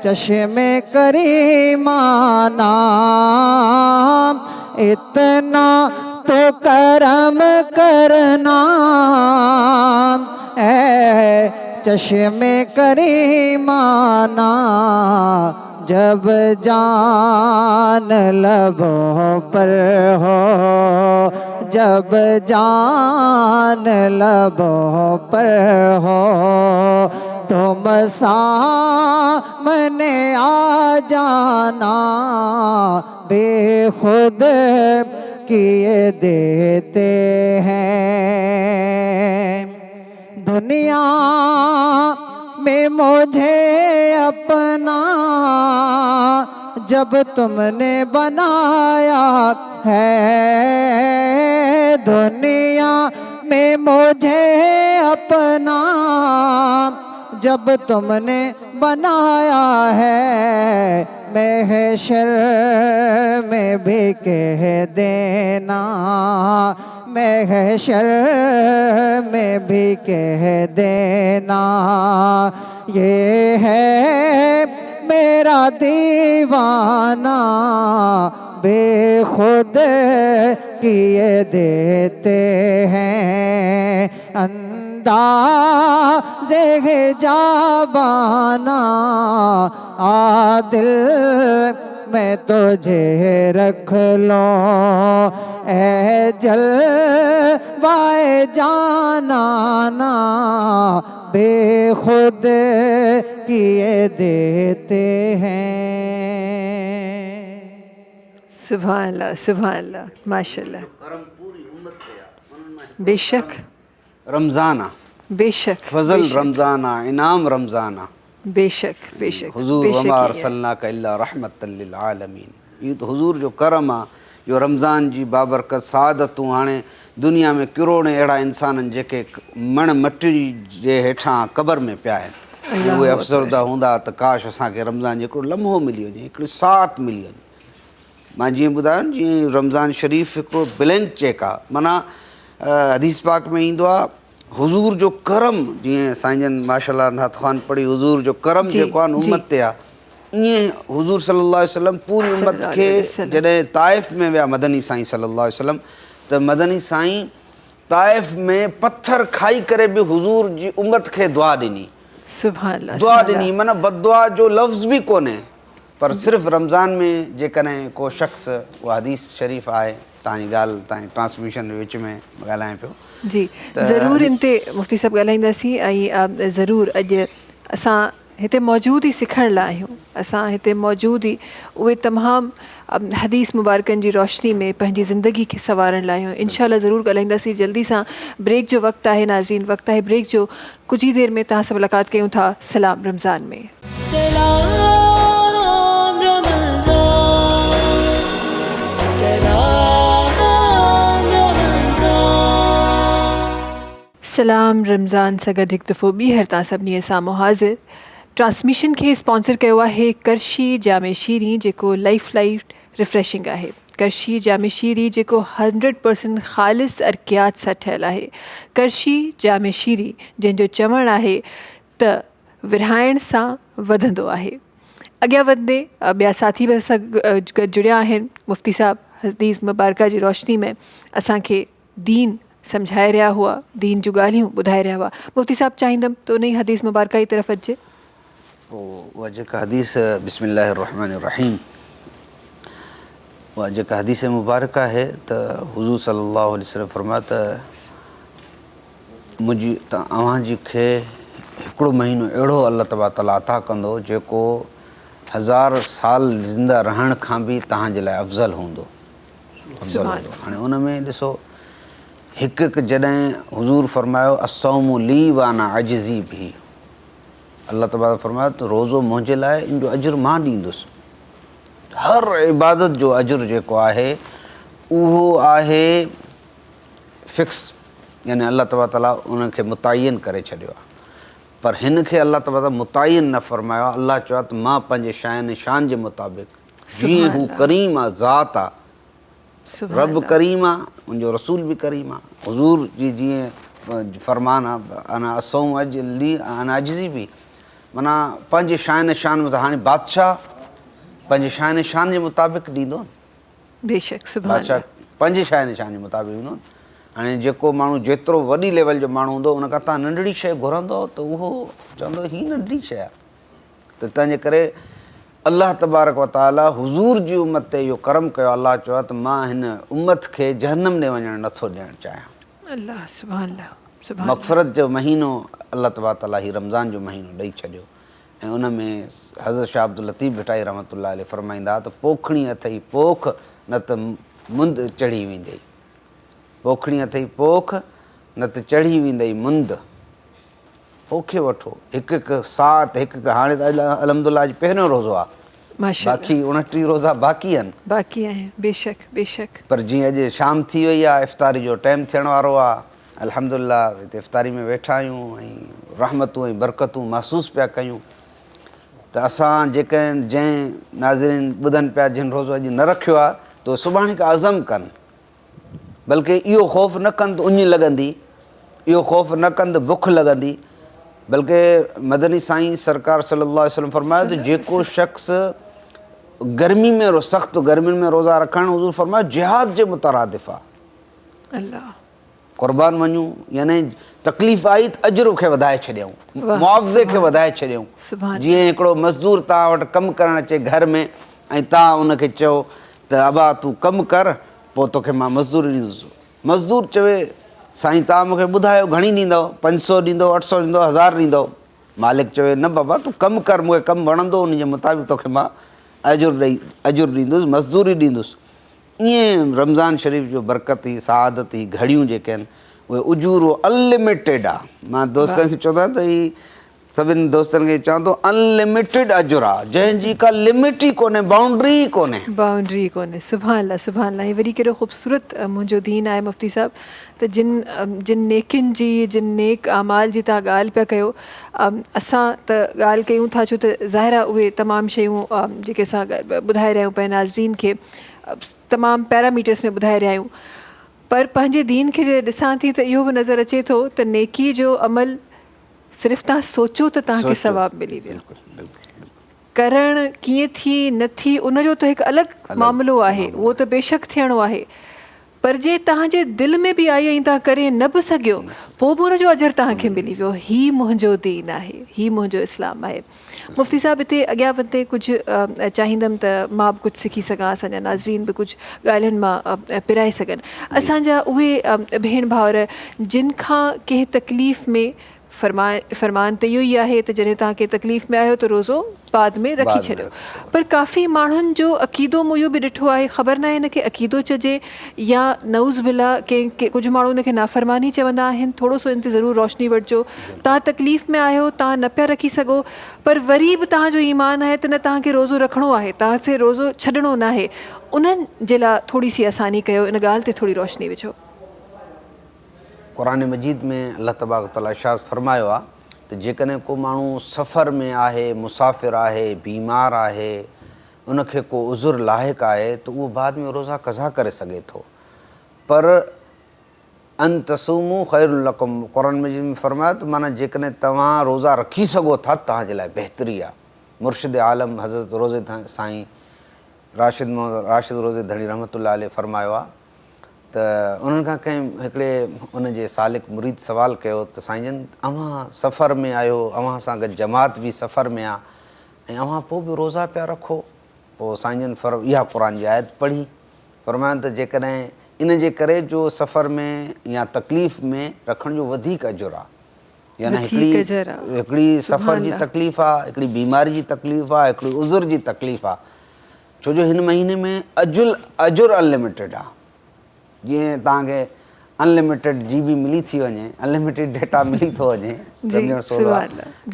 चश्मे करीमाना, इतना तो करम करना है चश्मे करीमाना, जब जान लबों पर हो, जब जान लबों पर हो, तुम सामने आ जाना, बेखुद किए देते हैं। दुनिया में मुझे अपना जब तुमने बनाया है, दुनिया में मुझे अपना जब तुमने बनाया है, महशर में भी कह देना, महशर में भी कह देना, ये है मेरा दीवाना, बेखुद किए देते हैं अंदाज़े जाबाना, आदिल मैं तुझे रख लूं ए जलवाए जानाना, बेखुद किए देते हैं। सुभान अल्लाह, सुभान अल्लाह, माशाल्लाह। बेशक रमज़ाना, बेशक फजल रमज़ाना, इनाम रमज़ाना, बेशक बेशक हुजूर वमा अरसलनाका इल्ला रहमतल लिल आलमीन। इहो त हुजूर जो करम आहे, जो रमज़ान जी बाबरकत सआदतूं। हाणे दुनिया में किरोड़े अहिड़ा इंसाननि जेके मण मटी जे हेठां क़बर में पिया आहिनि, उहे अफ़सरदा हूंदा त काश असांखे रमज़ान जो हिकिड़ो लम्हो मिली वञे, हिकिड़ी साथ मिली वञे। मां जीअं ॿुधायो न, जीअं रमज़ान शरीफ़ हिकिड़ो ब्लैंक चेक आहे, माना हदीस पाक में ईंदो आहे हुजूर जो करम, जीअं साईं माशाअल्लाह नात ख़ान पढ़ी, हुजूर जो करम जेको आहे न उम्मत ते आहे, ईअं हुजूर सल्लल्लाहु अलैहि वसल्लम पूरी उम्मत खे जॾहिं ताइफ़ में विया मदनी साईं सल्लल्लाहु अलैहि वसल्लम, त मदनी साईं ताइफ़ में पत्थर खाई करे बि हुजूर जी उम्मत खे दुआ ॾिनी, सुभान अल्लाह, दुआ ॾिनी, माना बददुआ जो लफ़्ज़ बि कोन्हे। पर सिर्फ़ु रमज़ान में जेकॾहिं को शख़्स, उहा हदीस शरीफ़ आहे, तव्हांजी ॻाल्हि तव्हांजी ट्रांसमिशन विच में ॻाल्हायां पियो जी, ज़रूरु इन ते मुफ़्ती साहब ॻाल्हाईंदासीं। ऐं ज़रूरु अॼु असां हिते मौजूदु ई सिखण लाइ आहियूं, असां हिते मौजूदु ई उहे तमामु हदीस मुबारकनि जी रोशनी में पंहिंजी ज़िंदगी खे संवारण लाइ आहियूं। इंशाअल्लाह ज़रूरु ॻाल्हाईंदासीं। जल्दी सां ब्रेक जो वक़्तु आहे नाज़रीन, वक़्तु आहे ब्रेक जो। कुझु ई देरि में तव्हां सां मुलाक़ात कयूं था सलाम रमज़ान में। सलाम रमज़ान, सलाम रमज़ान, सलाम रमज़ान सां गॾु हिकु दफ़ो ॿीहर तव्हां सभिनी साम्हूं हाज़िर। ट्रांसमिशन खे स्पॉन्सर कयो आहे करशी जामे शीरी, जेको लाइफ रिफ्रेशिंग आहे। करशी जामे शीरी जेको 100% ख़ालिस अर्कियात सां ठहियलु आहे। करशी जामे शीरी जंहिंजो चवणु आहे त विरहाइण सां वधंदो आहे। अॻियां वधंदे ॿिया साथी बि असां गॾु जुड़िया आहिनि। मुफ़्ती साहब हदीस मुबारका जी रोशनी में असांखे दीन सम्झाए रहिया हुआ, दीन जूं ॻाल्हियूं ॿुधाए रहिया हुआ। मुफ़्ती साहब चाहींदमि त उन ई हदीस मुबारका जी तरफ़ अचे। उहा जेका हदीस बिस्मिल्लाहिर्रहमानिर्रहीम, उहा जेका हदीस मुबारक आहे त हुज़ूर सल्लल्लाहु अलैहि वसल्लम फरमाया त मुंहिंजी तव्हांजी खे हिकिड़ो महीनो अहिड़ो अल्लाह तबारक ताला अता कंदो जेको 1000 साल ज़िंदा रहण खां बि तव्हांजे लाइ अफ़ज़ल हूंदो। हाणे उन में ॾिसो हिकु हिकु जॾहिं हुज़ूर फरमायो असौमु ली वाना अजिज़ी बि, अल्लाह तबारक फरमायो त रोज़ो मुंहिंजे लाइ इन जो अजुर मां ॾींदुसि। हर इबादत जो अजुर जेको आहे उहो आहे फिक्स, यानी अल्लाह तबारक ताला उनखे मुतयन करे छॾियो आहे। पर हिन खे अल्लाह तबारक मुतयन न फरमायो आहे। अल्लाह चयो आहे त मां पंहिंजे शान शान जे मुताबिक़ जीअं हू करीम आहे, ज़ात आहे, रब करीम आहे, मुंहिंजो रसूल बि करीम आहे। हुज़ूर जी जीअं फरमान आहे अना असौम ली अना अजिज़ी बि, माना पंहिंजे शान शान में हाणे बादशाह पंहिंजे शान शान जे मुताबिक़ ॾींदो न, बेशक बादशाह पंहिंजे शान शान जे मुताबिक़ ॾींदो न। हाणे जेको माण्हू जेतिरो वॾी लेवल जो माण्हू हूंदो उन खां तव्हां नंढड़ी शइ घुरंदो त उहो चवंदो हीअ नंढड़ी शइ आहे। त तंहिंजे करे अल्लाह तबारक व ताला हुज़ूर जी उम्मत ते इहो करम कयो। अल्लाह चयो आहे त मां हिन उम्मत खे जहन्नम ॾे वञणु नथो ॾियणु चाहियां। अल्लाह सुभान अल्लाह। मग़फ़िरत जो महीनो अल्लाह तबारक ताला हीउ रमज़ान जो महीनो ॾेई छॾियो ऐं उन में हज़रत शाह अब्दुल लतीफ़ भटाई रहमतुल्लाह अलैह फरमाईंदा त पोखणी अथई पोख न त मुंद चढ़ी वेंदई, पोखणी अथई पोख न त चढ़ी वेंदई मुंद। पोखे वठो हिकु हिकु साथ हिकु हिकु। हाणे त अलहमदुलिल्लाह अॼु पहिरियों रोज़ो आहे, बाक़ी 29 रोज़ा बाक़ी आहिनि, बाक़ी आहिनि। बेशक बेशक। पर जीअं अॼु शाम थी वई आहे, इफ़्तारी जो टाइम थियण वारो आहे, अल्हम्दुलिल्लाह हिते इफ़्तारी में वेठा आहियूं ऐं रहमतूं ऐं बरकतूं महसूसु पिया कयूं। त असां जंहिं नाज़रीन ॿुधनि पिया जिन रोज़ो अॼु न रखियो आहे त सुभाणे खां अज़म कनि, बल्कि इहो ख़ौफ़ न कनि त उञ लॻंदी, इहो ख़ौफ़ न कनि त बुख लॻंदी, बल्कि मदनी साईं सरकार सल्लल्लाहु अलैहि वसल्लम फरमायो त जेको शख़्स गर्मी में सख़्तु गर्मियुनि में रोज़ा रखणु, हुज़ूर फरमायो जिहाद जे मुतरादिफ़ आहे। अल्लाह क़ुर्बान वञूं, यानी तकलीफ़ आई त अजर खे वधाए छॾियऊं, मुआवज़े खे वधाए छॾियऊं। जीअं हिकिड़ो मज़दूर तव्हां वटि कमु करणु अचे घर में ऐं तव्हां उनखे चओ त अबा तूं कमु कर पोइ तोखे मां मज़दूरी ॾींदुसि। मज़दूर चवे साईं तव्हां मूंखे ॿुधायो घणी ॾींदव, 500 ॾींदव, 800 ॾींदव, 1000 ॾींदव। मालिक चवे न बाबा तूं कमु कर, मूंखे कमु वणंदो, उनजे मुताबिक़ तोखे मां अजुर ॾींदुसि, मज़दूरी ॾींदुसि। ईअं रमज़ान शरीफ़ जो बरकती सआदती घड़ियूं जेके आहिनि उहे उजूरो अनलिमिटेड आहे। मां दोस्तनि खे चवंदो आहियां त हीअ सभिनी दोस्तनि खे चवां थो अनलिमिटेड अजुर आहे, जंहिंजी का लिमिट ई कोन्हे, बाउंड्री ई कोन्हे, बाउंड्री कोन्हे। सुभान अल्लाह सुभान अल्लाह। वरी कहिड़ो ख़ूबसूरत मुंहिंजो दीन आहे मुफ़्ती साहब। त जिन नेकियुनि जी, जिन नेक अमाल जी तव्हां ॻाल्हि पिया कयो, असां त ॻाल्हि कयूं था छो त ज़ाहिर आहे उहे तमामु शयूं जेके असां ॿुधाए रहिया आहियूं पंहिंजे नाज़रीन खे तमामु पैरामीटर्स में ॿुधाए रहिया आहियूं, पर पंहिंजे दीन खे जॾहिं ॾिसां थी त इहो बि नज़र अचे थो त नेकी जो अमल सिर्फ़ु तव्हां सोचो त तव्हांखे सवाबु मिली वियो, करणु कीअं थी न थी उनजो त हिकु अलॻि मामिलो आहे, उहो त बेशक थियणो आहे। पर जे तव्हांजे दिलि में बि आई ऐं तव्हां करे न बि सघियो पोइ बि हुनजो अजर तव्हांखे मिली वियो। हीउ मुंहिंजो दीन आहे, हीउ मुंहिंजो इस्लाम आहे। मुफ़्ती साहब हिते अॻियां वधंदे कुझु चाहींदमि त मां बि कुझु सिखी सघां, असांजा नाज़रीन बि कुझु ॻाल्हियुनि मां पिराए सघनि। असांजा उहे भेण भाउर जिन खां कंहिं तकलीफ़ में फरमान त इहो ई आहे त जॾहिं तव्हां कंहिं तकलीफ़ में आहियो त रोज़ो बाद में रखी छॾियो, पर काफ़ी माण्हुनि जो अक़ीदो मूं इहो बि ॾिठो आहे, ख़बर न आहे हिन खे अक़ीदो चइजे या नऊज़ बिल्ला, के कुझु माण्हू हिनखे नाफ़रमानी चवंदा आहिनि। थोरो सो इन ते ज़रूरु रोशनी वठिजो। तव्हां तकलीफ़ में आहियो, तव्हां न पिया रखी सघो, पर वरी बि तव्हांजो ईमान आहे त न तव्हांखे रोज़ो रखिणो आहे, तव्हांखे रोज़ो छॾिणो न आहे, उन्हनि जे लाइ थोरी सी आसानी कयो, इन ॻाल्हि ते थोरी रोशनी विझो। क़ुरान मजीद में अल्लाह तबारक तआला इरशाद फरमायो आहे त जेकॾहिं को माण्हू सफ़र में आहे, मुसाफ़िर आहे, बीमार आहे, उनखे को उज़ुर लाहिक़ आहे त उहो बाद में रोज़ा क़ज़ा करे सघे थो। पर अन तसूमू ख़ैरुल लकुम, क़ुरान मजीद में फरमायो त माना जेकॾहिं तव्हां रोज़ा रखी सघो था तव्हांजे लाइ बहितरी आहे। मुर्शिद आलम हज़रत रोज़े साईं राशिद रोज़े धड़ी रहमतुल्लाह अलैह फरमायो आहे त उन्हनि खां कंहिं हिकिड़े उन जे सालिक मुरीद सवाल कयो त साईं जन अव्हां सफ़र में आहियो, अव्हां सां गॾु जमात बि सफ़र में आहे ऐं अव्हां पोइ बि रोज़ा पिया रखो। पोइ साईं जन इहा क़ुरान जी आयत पढ़ी, फरमाइनि त जेकॾहिं इन जे करे जो सफ़र में या तकलीफ़ में रखण जो वधीक अजुर आहे, यानी हिकिड़ी सफ़र जी तकलीफ़ आहे, हिकिड़ी बीमारी जी तकलीफ़ आहे, हिकिड़ी उज़ुर जी तकलीफ़ आहे। छो जो हिन महीने में अजुर अनलिमिटेड आहे। जीअं तव्हांखे अनलिमिटेड GB मिली थी वञे, अनलिमिटेड डेटा मिली थो वञे,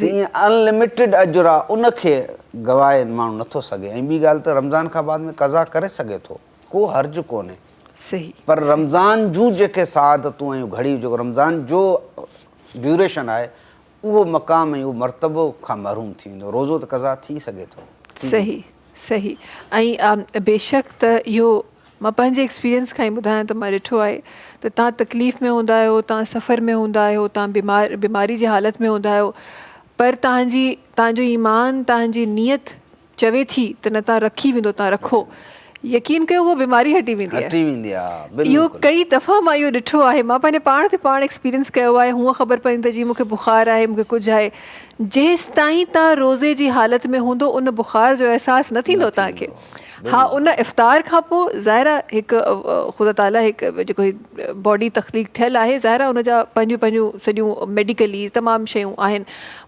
ईअं अनलिमिटेड अजुर आहे, उनखे गवाए माण्हू नथो सघे। ऐं ॿी ॻाल्हि त रमज़ान खां बाद में क़ज़ा करे सघे थो, को हर्ज कोन्हे। सही। पर रमज़ान जूं जेके सआदतूं ऐं घड़ी जेको रमज़ान जो ड्यूरेशन आहे उहो मक़ाम ऐं उहो मर्तबो खां महरूम थी वेंदो। रोज़ो त क़ज़ा थी सघे थो। सही सही। ऐं बेशक त इहो मां पंहिंजे एक्सपीरियंस खां ई ॿुधायां त मां ॾिठो आहे त तव्हां तकलीफ़ में हूंदा आहियो, तव्हां सफ़र में हूंदा आहियो, तव्हां बीमारी जी हालत में हूंदा आहियो, पर तव्हांजो ईमान, तव्हांजी नियत चवे थी त न तव्हां रखी वेंदो, तव्हां रखो, यकीन कयो उहा बीमारी हटी वेंदी आहे। इहो कई दफ़ा मां इहो ॾिठो आहे, मां पंहिंजे पाण ते पाण एक्सपीरियंस कयो आहे। हूअं ख़बर पवंदी त जी मूंखे बुख़ार आहे, मूंखे कुझु आहे, जेसि ताईं तव्हां रोज़े जी हालत में हूंदो उन बुख़ार जो अहसासु न थींदो तव्हांखे। हाँ, उन इफ़्तार खां पोइ ज़ाहिर हिकु ख़ुदा ताला हिकु जेको बॉडी तख़लीक़ थियलु आहे, ज़ाहिर उनजा पंहिंजूं सॼियूं मेडिकली तमामु शयूं आहिनि,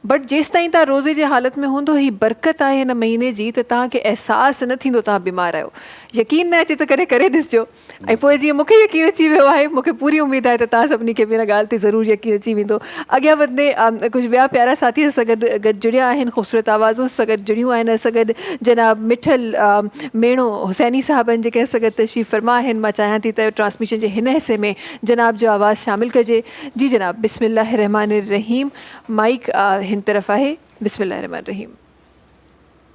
बट जेसि ताईं तव्हां रोज़े जे हालत में हूंदो, ही बरकत आहे हिन महीने जी, त तव्हांखे अहसासु न थींदो तव्हां बीमार आहियो। यकीन न अचे त करे ॾिसिजो। ऐं पोइ जीअं मूंखे यकीन अची वियो आहे, मूंखे पूरी उमेदु आहे त तव्हां सभिनी खे बि हिन ॻाल्हि ते ज़रूरु यकीन अची वेंदो। अॻियां वधंदे कुझु ॿिया प्यारा साथी सां गॾु जुड़िया आहिनि, ख़ूबसूरत आवाज़ूं सां गॾु जुड़ियूं आहिनि असां गॾु। जनाब मिठल मेणो हुसैनी साहबनि जेके असां गॾु तशरीफ़ फरमा आहिनि। मां चाहियां थी त ट्रांसमिशन जे हिन हिसे में जनाब जो आवाज़ शामिल कजे। जी जनाब, बिस्मिल्लाह रहमान रहीम। माइक हिन तरफ़ आहे। बिस्मिल्लाह रहमान रहीम।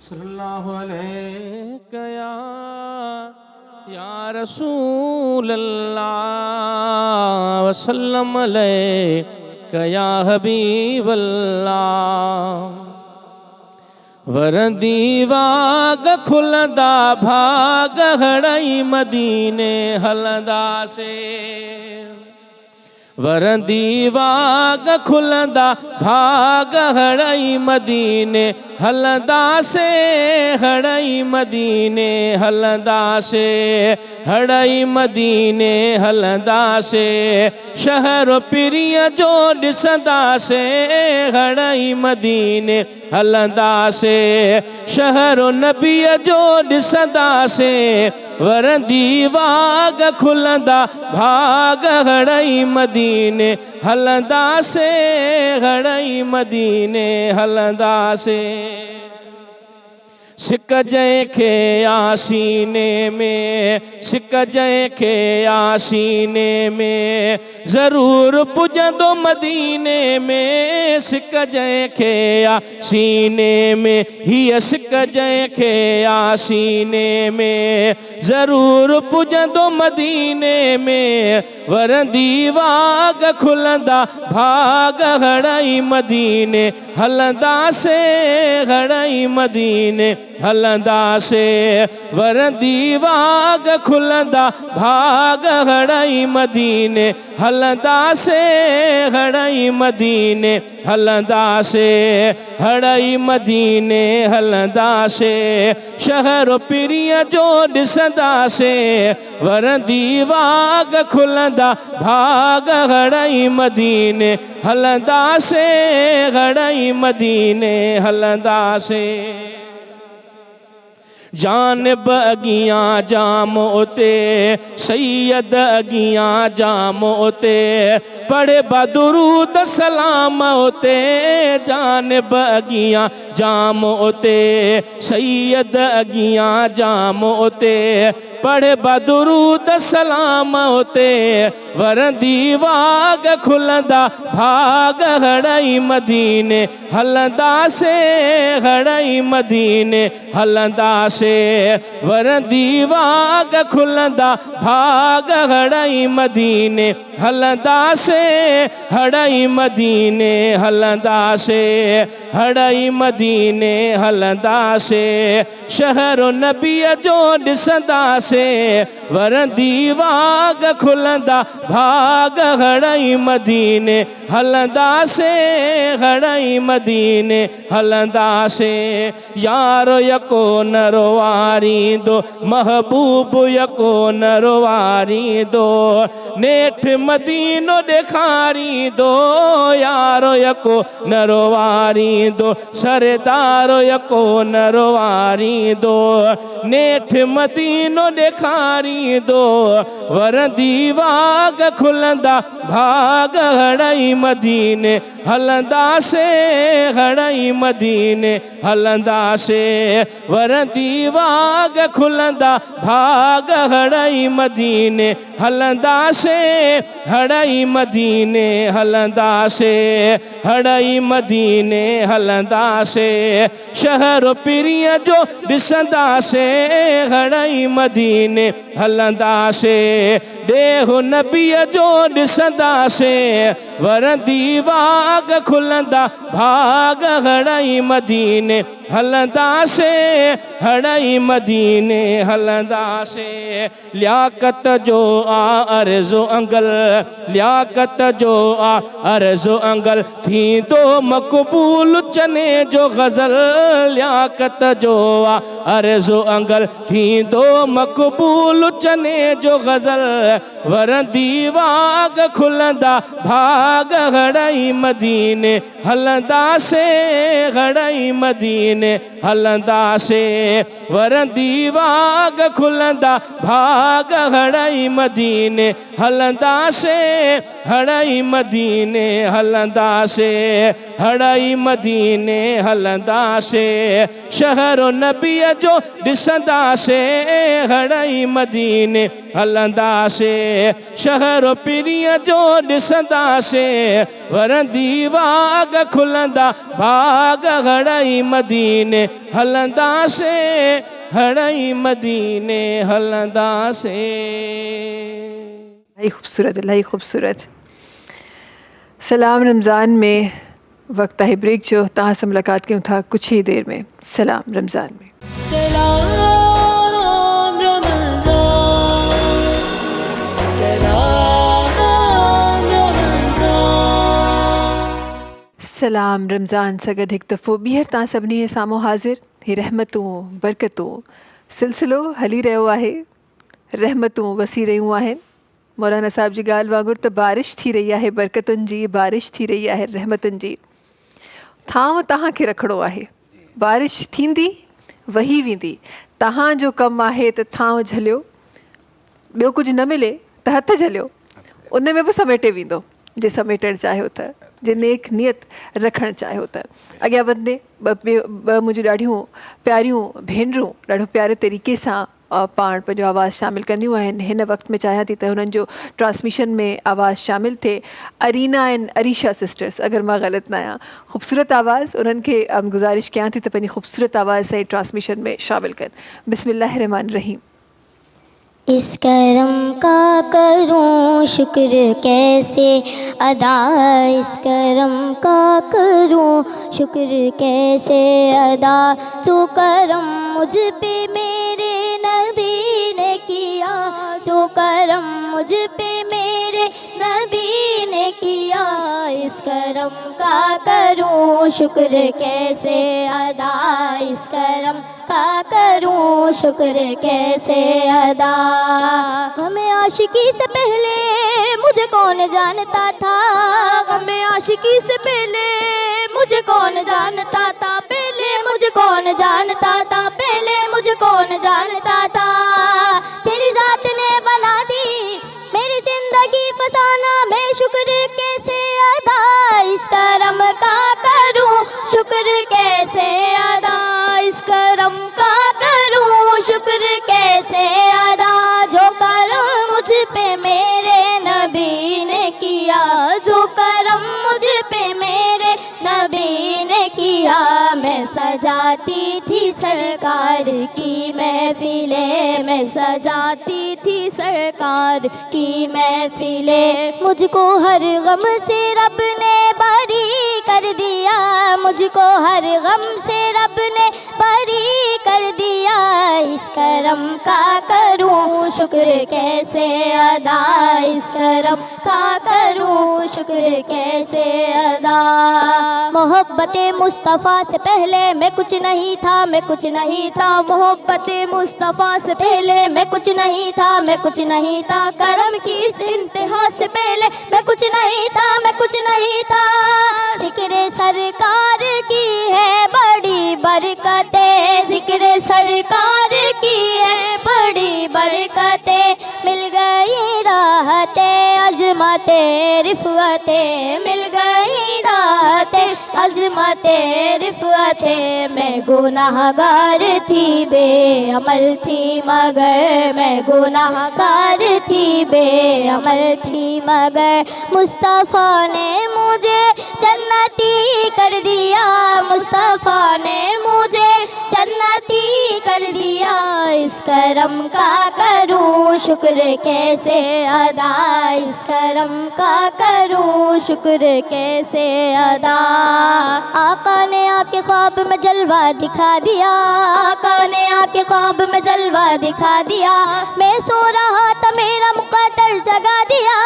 सल्लल्लाहु अलैहि या रसूल अल्लाह वसल्लम अलैहि या हबीब अल्लाह। वरंदी वाग खुलंदा भाग हड़ई मदीने हलंदा से। वरंदी वाग खुलंदा भाग हड़ई मदीने हलंदा से, हड़ई मदीने हलंदा से, हड़ई मदीने हलंदा से। शहर पिरिय जो ॾिसंदा से, हड़ई मदीने हलंदा से। शहर नबीअ जो ॾिसंदा से, वरंदी वाग खुलंदा भाग हड़ई मदीने हलंदा से, हड़ई मदीने हलंदा से। सिक जंहिंखे आसीने में, सिक जंहिंखे आसीने में, ज़रूरु पुॼंदो मदीने में। सिक जंहिंखे आसीने में, हीअ सिक जंहिंखे आसीने में, ज़रूरु पुॼंदो मदीने में। वरंदी वाग खुलंदा भाग हड़ई मदीने हलंदा से, हड़ई मदीने हलंदा से। वरंदी वाग खुलंदा भाग हड़ई मदीने हलंदा से, हड़ई मदीने हलंदा से, हड़ई मदीने हलंदा से। शहर पिरिय जो ॾिसंदा से, वरंदी वाग खुलंदा भाग हड़ई मदीने हलंदा से, हड़ई मदीने हलंदा से। जानब अगियां जाम उते, सैयद अगियां जाम उते, पढ़े बदरूद सलाम उते। जानब अगियां जाम उते, सैयद अगियां जाम उते, पढ़े बदरूद सलाम उते। वरंदी वाग खुलंदा भाग हड़ई मदीने हलंदा से, हड़ई मदीने हलंदा से। से वरंदी वाग खुलंदा भाग हड़ई मदीने हलंदा से हड़ई मदीने हलंदा से हड़ई मदीने हलंदा से शहरो नबी जो ॾिसंदा से वरंदी वाग खुलंदा भाग हड़ई मदीने हलंदा से हड़ई मदीने हलंदा से यारो यको नरवारी दो महबूब यको नरवारी दो नेठ मदीनो ॾेखारी दो यारो यको नरवारी दो सरदारो यको नरवारी दो नेठ मदीनो ॾेखारी दो वरंदी वाग खुलंदा भाग हड़ई मदीने हलंदा से हड़ई मदीने हलंदा से वरंदी वाग खुलंदा भाग हड़ई मदीने हलंदा से हड़ई मदीने हलंदा से हड़ई मदीने हलंदा से शहर पिरिय जो ॾिसंदा से हड़ई मदीने हलंदा से ॾेहो नबीअ जो ॾिसंदा से वरंदी वाग खुलंदा भाग हड़ई मदीने हलंदा से हड़ई मदीने हलंदा से लियाकत जो आ अर्ज़ो अंगल लियाकत जो आ अर्ज़ो अंगल थींदो मक़बूल चने जो गज़ल लियाकत जो आ अर्ज़ो अंगल थींदो मक़बूल चने जो गज़ल वरंदी वाग खुलंदा भाग हड़ई मदीने हलंदा से हड़ई मदीने हलंदा से वरंदी वाग खुलंदा भाग हड़ई मदीने हलंदा से हड़ई मदीने हलंदा से हड़ई मदीने हलंदा से शहरो नबीअ जो ॾिसंदा से हड़ई मदीने हलंदा से शहरो पिरिय जो ॾिसंदा से वरंदी वाग खुलंदा भाग हड़ई मदीने हलंदा से हड़ई मदीने हलंदा से। इलाही खूबसूरत इलाही खूबसूरत। सलाम रमज़ान में वक्त आहे ब्रेक जो तव्हां सां मुलाक़ात कयूं था कुछ ही देर में। सलाम रमज़ान में। सलाम रमज़ान सलाम रमज़ान सलाम रमज़ान सां गॾु हिकु दफ़ो ॿीहर तव्हां सभिनी जे साम्हूं हाज़िर। ही रहमतूं बरकतूं सिलसिलो हली रहियो आहे। रहमतूं वसी रहियूं आहिनि। मौलाना साहिब जी ॻाल्हि वांगुरु त बारिश थी रही आहे, बरकतुनि जी बारिश थी रही आहे, रहमतुनि जी। थांव तव्हांखे रखिणो आहे। बारिश थींदी वही वेंदी। तव्हांजो कमु आहे त थांव झलियो, ॿियो कुझु न मिले त हथ झलियो, उन में बि समेटे वेंदो जे समेटणु चाहियो त, जे नेक नियत रखणु चाहियो त। अॻियां वधंदे ॿ मुंहिंजूं ॾाढियूं प्यारियूं भेनरूं ॾाढो प्यारे तरीक़े सां पाण पंहिंजो आवाज़ु शामिलु कंदियूं आहिनि। हिन वक़्त में चाहियां थी त हुननि जो ट्रांसमिशन में आवाज़ु शामिलु थिए। अरीना एंड अरीशा सिस्टर्स, अगरि मां ग़लति न आहियां। ख़ूबसूरत आवाज़ु, उन्हनि खे गुज़ारिश कयां थी त पंहिंजी ख़ूबसूरत आवाज़ सां ट्रांसमिशन में शामिलु कनि। बिस्मिल्लाह रहमान रहीम। इस करम का करूं शुक्र कैसे अदा, इस करम का करूं शुक्र कैसे अदा, जो करम मुझ पे मेरे नबी ने किया, जो करम मुझ पे मेरे नबी ने किया, इस करम का करूं शुक्र कैसे अदा, इस करम का करूं शुक्र कैसे अदा। हमें आशिकी से पहले मुझे कौन जानता था, हमें आशिकी से पहले मुझे कौन जानता था, पहले मुझे कौन जानता था, पहले मुझे कौन जानता था। तेरी जात ने बना दी मेरी जिंदगी फसाना, मैं शुक्र कैसे अदा, इस करम का करूं शुक्र कैसे अदा, इस करम का करूं शुक्र कैसे अदा, जो करम मुझ पे मेरे नबी ने किया, जो करम मुझ पे मेरे नबी ने किया, मैं सजाती थी सरकार की महफिलें, मैं सजाती थी सरकार की महफिलें। मुझको हर गम से रब ने बरी कर दिया, मुझको हर गम से रब ने बरी कर दिया। इस करम का करूं शुक्र कैसे अदा, इस करम का करूं शुक्र कैसे अदा। मोहब्बत मुस्तफ़ा से पहले मैं कुछ नहीं था, मैं कुछ नहीं था। मोहब्बत मुस्तफ़ा से पहले मैं कुछ नहीं था, मैं कुछ नहीं था। करम की इस इंतहा से पहले मैं कुछ नहीं था, मैं कुछ नहीं था। ज़िक्र सरकार की है बड़ी बरकतें, ज़िक्र सरकार की है बड़ी बरकतें। मिल गई राहतें अज़मतें रिफ़अतें, मिल गई राहतें अज़मतें रिफ़अतें। मैं गुनाहगार थी बेअमल थी मगर, मैं गुनाहगार थी बेअमल थी मगर। मुस्तफ़ा ने मुझे जन्नती कर दिया, मुस्तफ़ा ने मुझे जन्नती कर दिया। इस करम का करूं शुक्र कैसे अदा, इस करम का करूं शुक्र कैसे अदा। आका ने आके ख्वाब में जलवा दिखा दिया, आका ने आके ख्वाब में जलवा दिखा दिया। मैं सो रहा था मेरा मुक़द्दर जगा दिया।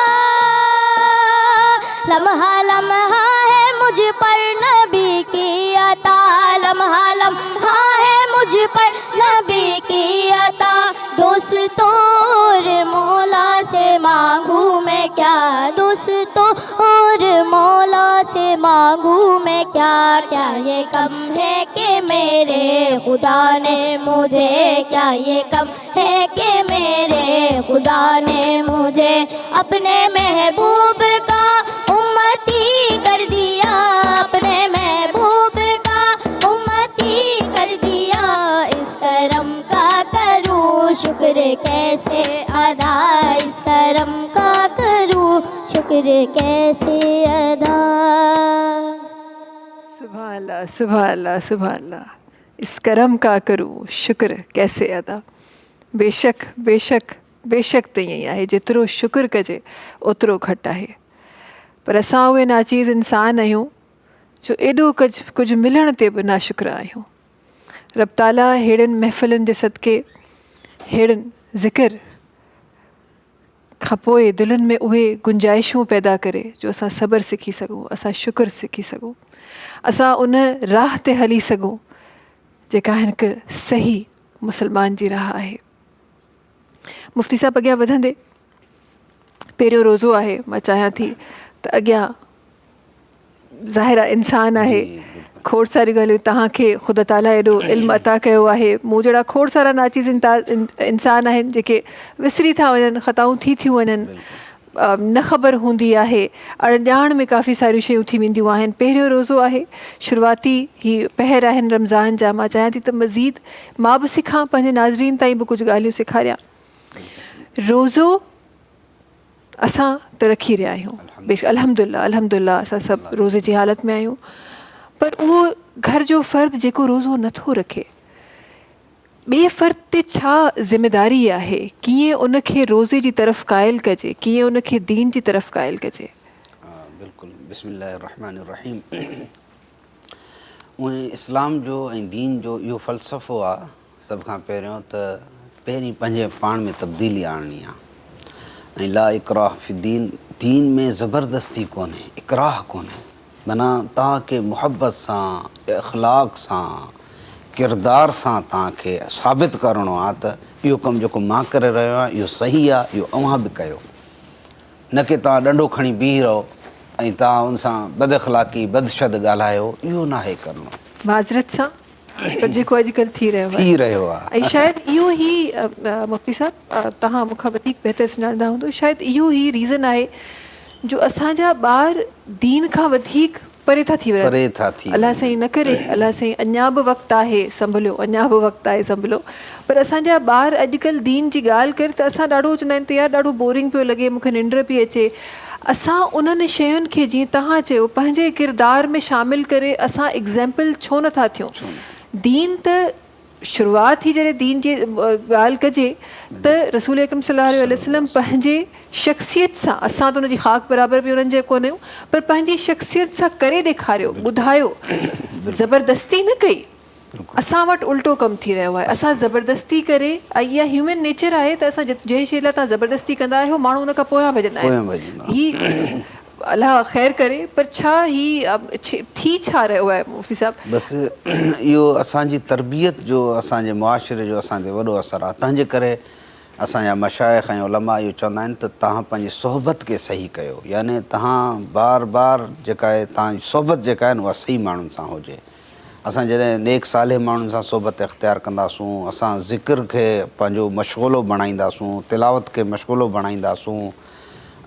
लम्हा लम्हा है मुझ पर नबी की अता, लम्हा लम्हा है मुझ पर नबी की अता। दोस्तों और मौला से मांगू मैं क्या, दोस्तों और मौला से मांगू मैं क्या। क्या ये कम है कि मेरे खुदा ने मुझे, क्या ये कम है कि मेरे खुदा ने मुझे अपने महबूब का उम्मती कर दिया, अपने महबूब का उम्मती कर दिया। इस करम का करूं शुक्र कैसे अदा, इस करम का करूं शुक्र कैसे अदा। सुभान अल्लाह, सुभान अल्लाह, सुभान अल्लाह। इस करम का करूं शुक्र कैसे अदा। बेशक बेशक बेशक त ईअं ई आहे, जेतिरो शुक्र कजे ओतिरो घटि आहे। पर असां उहे नाचीज़ इंसान आहियूं जो एॾो कुझु मिलण ते बि नाशुक्र आहियूं। रब ताला अहिड़नि महफ़िलुनि जे सदके, अहिड़नि ज़िक्र खां पोइ दिलनि में उहे गुंजाइशूं पैदा करे जो असां सब्र सिखी सघूं, असां शुक्र सिखी सघूं, असां उन राह ते हली सघूं जेका हिकु सही मुसलमान जी राह आहे। मुफ़्ती साहब अॻियां वधंदे, पहिरियों रोज़ो आहे, मां चाहियां थी त अॻियां ज़ाहिर आहे इंसान आहे, खोड़ सारी ॻाल्हियूं तव्हांखे ख़ुदा ताला एॾो इल्मु अता कयो आहे। मूं जहिड़ा खोड़ सारा नाचीज़ इंसान आहिनि जेके विसरी था वञनि, ख़ताऊं थी थियूं वञनि, न ख़बर हूंदी आहे, अणॼाण में काफ़ी सारियूं शयूं थी वेंदियूं आहिनि। पहिरियों रोज़ो आहे, शुरूआती ही पहर आहिनि रमज़ान जा। मां चाहियां थी त मज़ीद मां बि सिखां, पंहिंजे नाज़रीन ताईं बि कुझु ॻाल्हियूं सेखारियां। रोज़ो असां त रखी रहिया आहियूं, अल्हम्दुलिल्लाह अल्हम्दुलिल्लाह असां सभु रोज़े जी हालत में आहियूं। पर उहो घर जो फ़र्द जेको रोज़ो नथो रखे, ॿिए फ़र्द ते छा ज़िमेदारी आहे, कीअं उनखे रोज़े जी तरफ़ क़ाइल कजे, कीअं उनखे दीन जी तरफ़ क़ाइल कजे। बिल्कुलु, बिस्मिल्लाहिर्रहमानिर्रहीम। उहे इस्लाम जो ऐं दीन जो इहो फ़लसफ़ो आहे सभ खां पहिरियों त पहिरीं पंहिंजे पाण में तब्दीली आणणी आहे। ऐं ला इकराह फी दीन, दीन में ज़बरदस्ती कोन्हे, इकराह कोन्हे। माना तव्हांखे मुहबत सां, इख़लाक़ सां, किरदार सां तव्हांखे साबित करिणो आहे त इहो कमु जेको मां करे रहियो आहियां इहो सही आहे, इहो अव्हां बि कयो। न की तव्हां ॾंडो खणी बीह रहो ऐं तव्हां उन सां बद अख़लाक़ी बदशद ॻाल्हायो, इहो न आहे करिणो। माज़रत सां, पर जेको अॼुकल्ह थी रहियो आहे। ऐं शायदि इहो ई मुफ़्ती साहब तव्हां मूंखां वधीक बहितर सुञाणंदा हूंदो, शायदि इहो ई रीज़न आहे जो असांजा ॿार दीन खां वधीक परे था थी वञनि। अलाह साईं न करे, अलाह साईं अञा बि वक़्तु आहे संभलियो, अञा बि वक़्तु आहे संभलियो। पर असांजा ॿार अॼुकल्ह दीन जी ॻाल्हि करे त असां ॾाढो चवंदा आहिनि त यार ॾाढो बोरिंग पियो लॻे, मूंखे निंड पई अचे। असां उन्हनि शयुनि खे जीअं तव्हां चयो पंहिंजे किरदार में शामिलु करे असां एग्ज़ाम्पल छो नथा थियूं। दीन त शुरूआत ही जॾहिं दीन जी ॻाल्हि कजे त रसूल अकरम सल्लल्लाहु अलैहि वसल्लम पंहिंजे शख़्सियत सां, असां त उनजी ख़ाक बराबरि बि उन्हनि जे कोन आहियूं, पर पंहिंजी शख़्सियत सां करे ॾेखारियो, ॿुधायो, ज़बरदस्ती न कई। असां वटि उल्टो कमु थी रहियो आहे, असां ज़बरदस्ती करे, ऐं इहा ह्यूमन नेचर आहे त असां जंहिं शइ लाइ तव्हां ज़बरदस्ती कंदा आहियो माण्हू उन खां पोयां भॼंदा आहिनि। ही अलाह ख़ैर करे, पर छा ही थी छा रहियो आहे मुफ़्ती साहब? बसि इहो असांजी तरबियत जो, असांजे मुआशिरे जो असां ते वॾो असरु आहे। तंहिंजे करे असांजा मशाइख़ ऐं उलमा इहो चवंदा आहिनि त तव्हां पंहिंजी सोहबत खे सही कयो, यानी तव्हां बार बार जेका आहे तव्हांजी सोहबत जेका आहे न उहा सही माण्हुनि सां हुजे। असां जॾहिं नेक सालेह माण्हुनि सां सोहबत इख़्तियार कंदासूं, असां ज़िक्र खे पंहिंजो मशग़ूलो बणाईंदासूं, तिलावत खे मशग़ूलो बणाईंदासूं,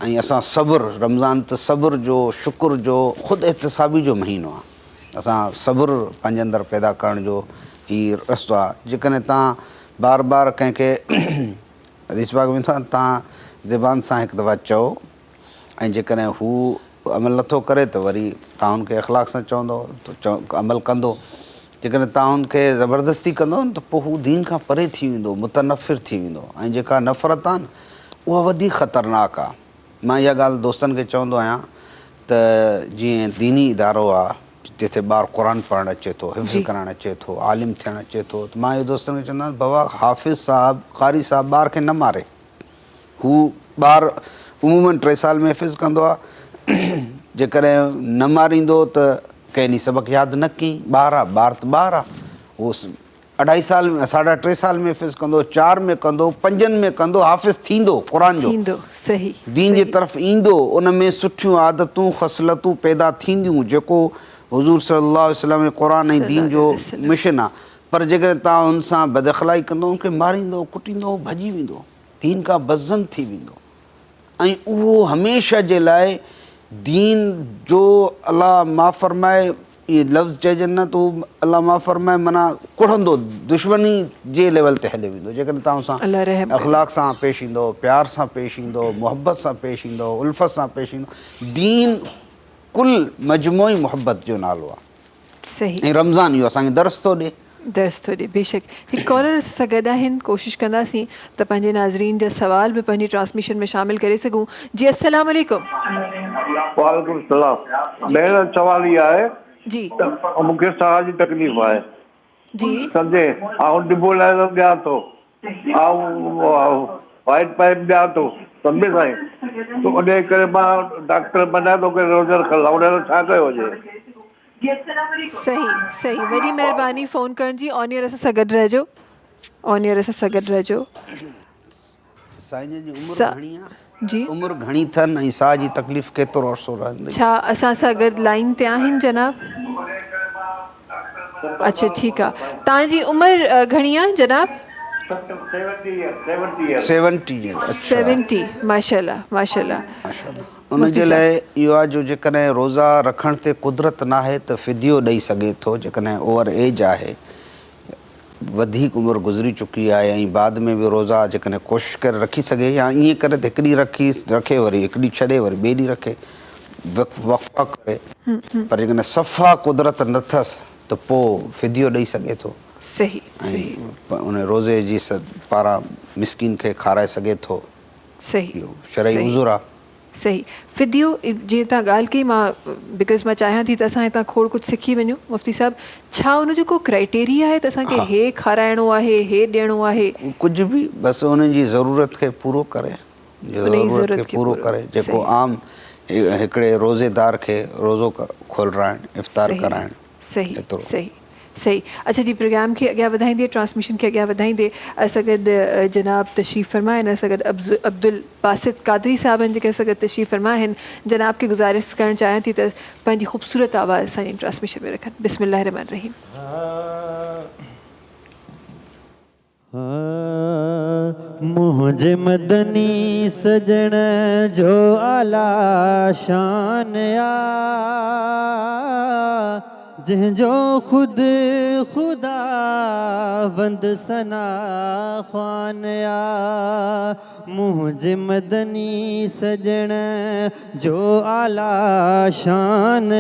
ऐं असां सब्र, रमज़ान त सब्र जो, शुक्र जो, ख़ुदि एहतिसाबी जो महीनो आहे। असां सब्र पंहिंजे अंदरि पैदा करण जो ही रस्तो आहे। जेकॾहिं तव्हां बार बार कंहिंखे हदीस पाक में तव्हां ज़बान सां हिकु दफ़ा चओ, ऐं जेकॾहिं हू अमल नथो करे त वरी तव्हां हुनखे अख़लाक़ सां चवंदो त अमल कंदो। जेकॾहिं तव्हां हुनखे ज़बरदस्ती कंदो न त पोइ हू दीन खां परे थी वेंदो, मुतनफ़िर थी वेंदो, ऐं जेका नफ़रत आहे न उहा वधीक ख़तरनाक आहे। मां इहा ॻाल्हि दोस्तनि खे चवंदो आहियां त जीअं दीनी इदारो आहे जिथे ॿारु क़ुर पढ़णु अचे थो, हिफ़्ज़ करणु अचे थो, आलिम थियणु अचे थो, त मां इहो दोस्तनि खे चवंदो आहियां बाबा हाफ़िज़ साहिबु, क़ारी साहिबु ॿार खे न मारे। हू ॿारु उमूमन 3 साल में हिफ़्ज़ कंदो आहे, जेकॾहिं न मारींदो त कंहिं ॾींहुं सबक़ु यादि न कई, ॿारु आहे, ॿारु त ॿारु आहे, उहो 2.5 साल में, 3.5 साल में हिफ़्ज़ कंदो, 4 में कंदो, 5 में कंदो, हाफ़िज़ थींदो क़ुर जो, सही दीन जे तरफ़ ईंदो, उन में सुठियूं आदतूं ख़सलतूं पैदा थींदियूं, जेको हुज़ूर सल्लल्लाहु अलैहि वसल्लम क़ुर ऐं दीन जो मिशन आहे। पर जेकॾहिं तव्हां हुन सां बदअख़लाक़ी कंदो, उनखे मारींदो, कुटींदो, भॼी वेंदो, दीन खां बज़न थी वेंदो। ऐं उहो हमेशह जे लाइ दीन जो अलाह माफ़ फरमाए, इहे लफ़्ज़ चइजनि न त उहो अलाह माफ़ फरमाए माना कुड़ंदो, दुश्मनी जे लेवल ते हली वेंदो। जेकॾहिं तव्हां सां अख़लाक़ सां पेश ईंदो, प्यार सां पेश ईंदो, मुहबत सां पेश ईंदो, उल्फ़त सां पेश ईंदो, दीन कुल मजमूई मुहबत जो नालो आहे। सही। ऐं रमज़ान इहो असांखे दर्स थो ॾिए, बेशक। हिकु कॉलर सां गॾु आहिनि, कोशिशि कंदासीं त पंहिंजे नाज़रीन जा सवाल बि पंहिंजी ट्रांसमिशन में शामिल करे सघूं। जी अस्सलाम वालेकुम। वालेकुम सलाम। मेरा सवाल इहा आहे जी, मूंखे साह जी तकलीफ़ आहे जी, सम्झे, ऐं डिबोलाइज़र ॾियां थो, ऐं वाइट पाइप ॾियां थो, सम्झे साईं, त उन करे मां डॉक्टर बनाए थो की रोज़ रखल आहे, उन छा कयो वञे? सही, वॾी महिरबानी फ़ोन करण जी। ऑन एयर असां सां गॾु रहजो, ऑन एयर असां सां गॾु रहजो। साईं जी उमिरि घणी आहे? जी, उमिरि घणी अथनि ऐं साह जी तकलीफ़ केतिरो अर्सो रहंदी? छा असां सां गॾु लाइन ते आहिनि जनाब? अच्छा, ठीकु आहे। तव्हांजी उमिरि घणी आहे जनाब? 70। माशाल्लाह। उनजे लाइ इहो आहे जो जेकॾहिं रोज़ा रखण ते कुदरत न आहे त फ़िदियो ॾेई सघे थो। जेकॾहिं ओवर एज आहे, वधीक उमिरि गुज़री चुकी आहे, ऐं बाद में बि रोज़ा जेकॾहिं कोशिशि करे रखी सघे, या ईअं करे त हिकु ॾींहुं रखे वरी हिकु ॾींहुं छॾे वरी ॿिए ॾींहुं रखे, वक़फ़ा करे, पर जेकॾहिं सफ़ा कुदरत न अथसि त पोइ फ़िदियो ॾेई सघे थो। सही। ऐं उन रोज़े जी पारां मिस्किन खे खाराए सघे थो। सही, शरई उज़ुर आहे। सही। फ़िदियो जीअं तव्हां ॻाल्हि कई, मां बिकॉज़ मां चाहियां थी त असां हितां खोड़ कुझु सिखी वञूं। मुफ़्ती साहिबु, छा उनजो को क्राइटेरिया आहे त असांखे हे खाराइणो आहे, हे ॾियणो आहे? कुझु बि, बसि उनजी ज़रूरत खे पूरो करे, जेको आम हिकिड़े रोज़ेदार खे रोज़ो खोलाइणु, इफ़्तार कराइणु। सही। अच्छा जी, प्रोग्राम खे अॻियां वधाईंदे, ट्रांसमिशन खे अॻियां वधाईंदे असां गॾु जनाब तशरीफ़ फरमा आहिनि, असां गॾु अब्दुल बासित कादरी साहब आहिनि जेके असां गॾु तशरीफ़ फरमा आहिनि। जनाब खे गुज़ारिश करणु चाहियां थी त पंहिंजी ख़ूबसूरत आवाज़ असांजी ट्रांसमिशन में रखनि। बिस्मिल्लाह रहमान रहीम। मुझे मदनी सजण जो आला शान जंहिंजो ख़ुदि ख़ुदा वंद सना ख़्वान मुझे मदनी सजण जो आला शान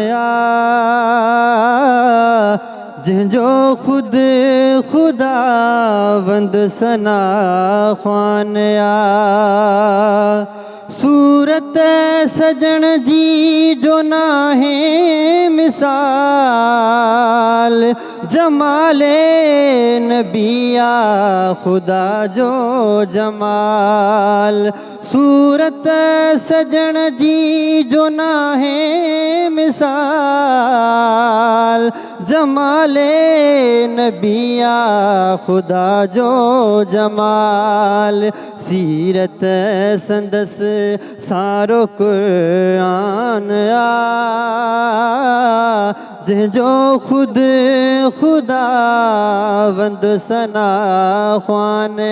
जंहिंजो ख़ुदि ख़ुदावंद सना ख़्वान आ सूरत सजण जी जो नाहे मिसाल जमाले नबिया खुदा जो जमाल सूरत सजण जी जो नाहे मिसाल जमाले नबिया खुदा जो जमाल सीरत संदस सारो कुरान आ जंहिंजो ख़ुदि ख़ुदावंद सना ख़्वान आ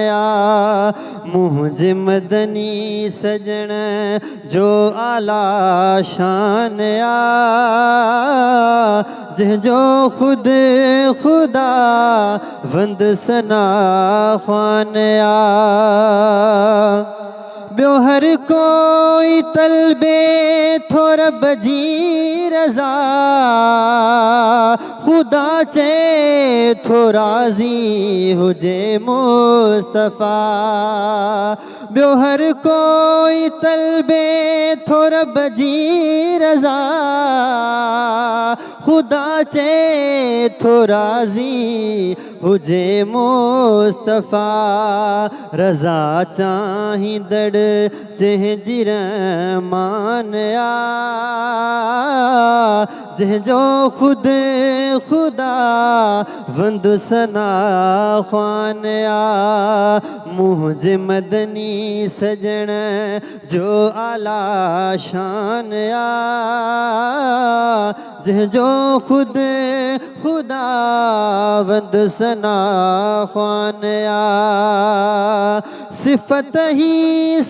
मुंहिंजे मदनी सजण जो आला शान आ जंहिंजो ख़ुदि ख़ुदावंद सना ख़्वान आ ॿियो हर कोई तलबे थो रब जी रज़ा ख़ुदा चए थो राज़ी हुजे मुस्तफ़ा ॿियो हर कोई तलबे थो रब जी रज़ा ख़ुदा चए थो राज़ी हुजे मुस्तफ़ा रज़ा चाहींदड़ जंहिंजी रहमान आ जंहिंजो ख़ुदि ख़ुदावंद सना ख़्वान आ मुंहिंजे मदनी सजण जो आला शान आ जंहिंजो ख़ुदि ख़ुदावंद सना ख़्वान आ सिफ़त ही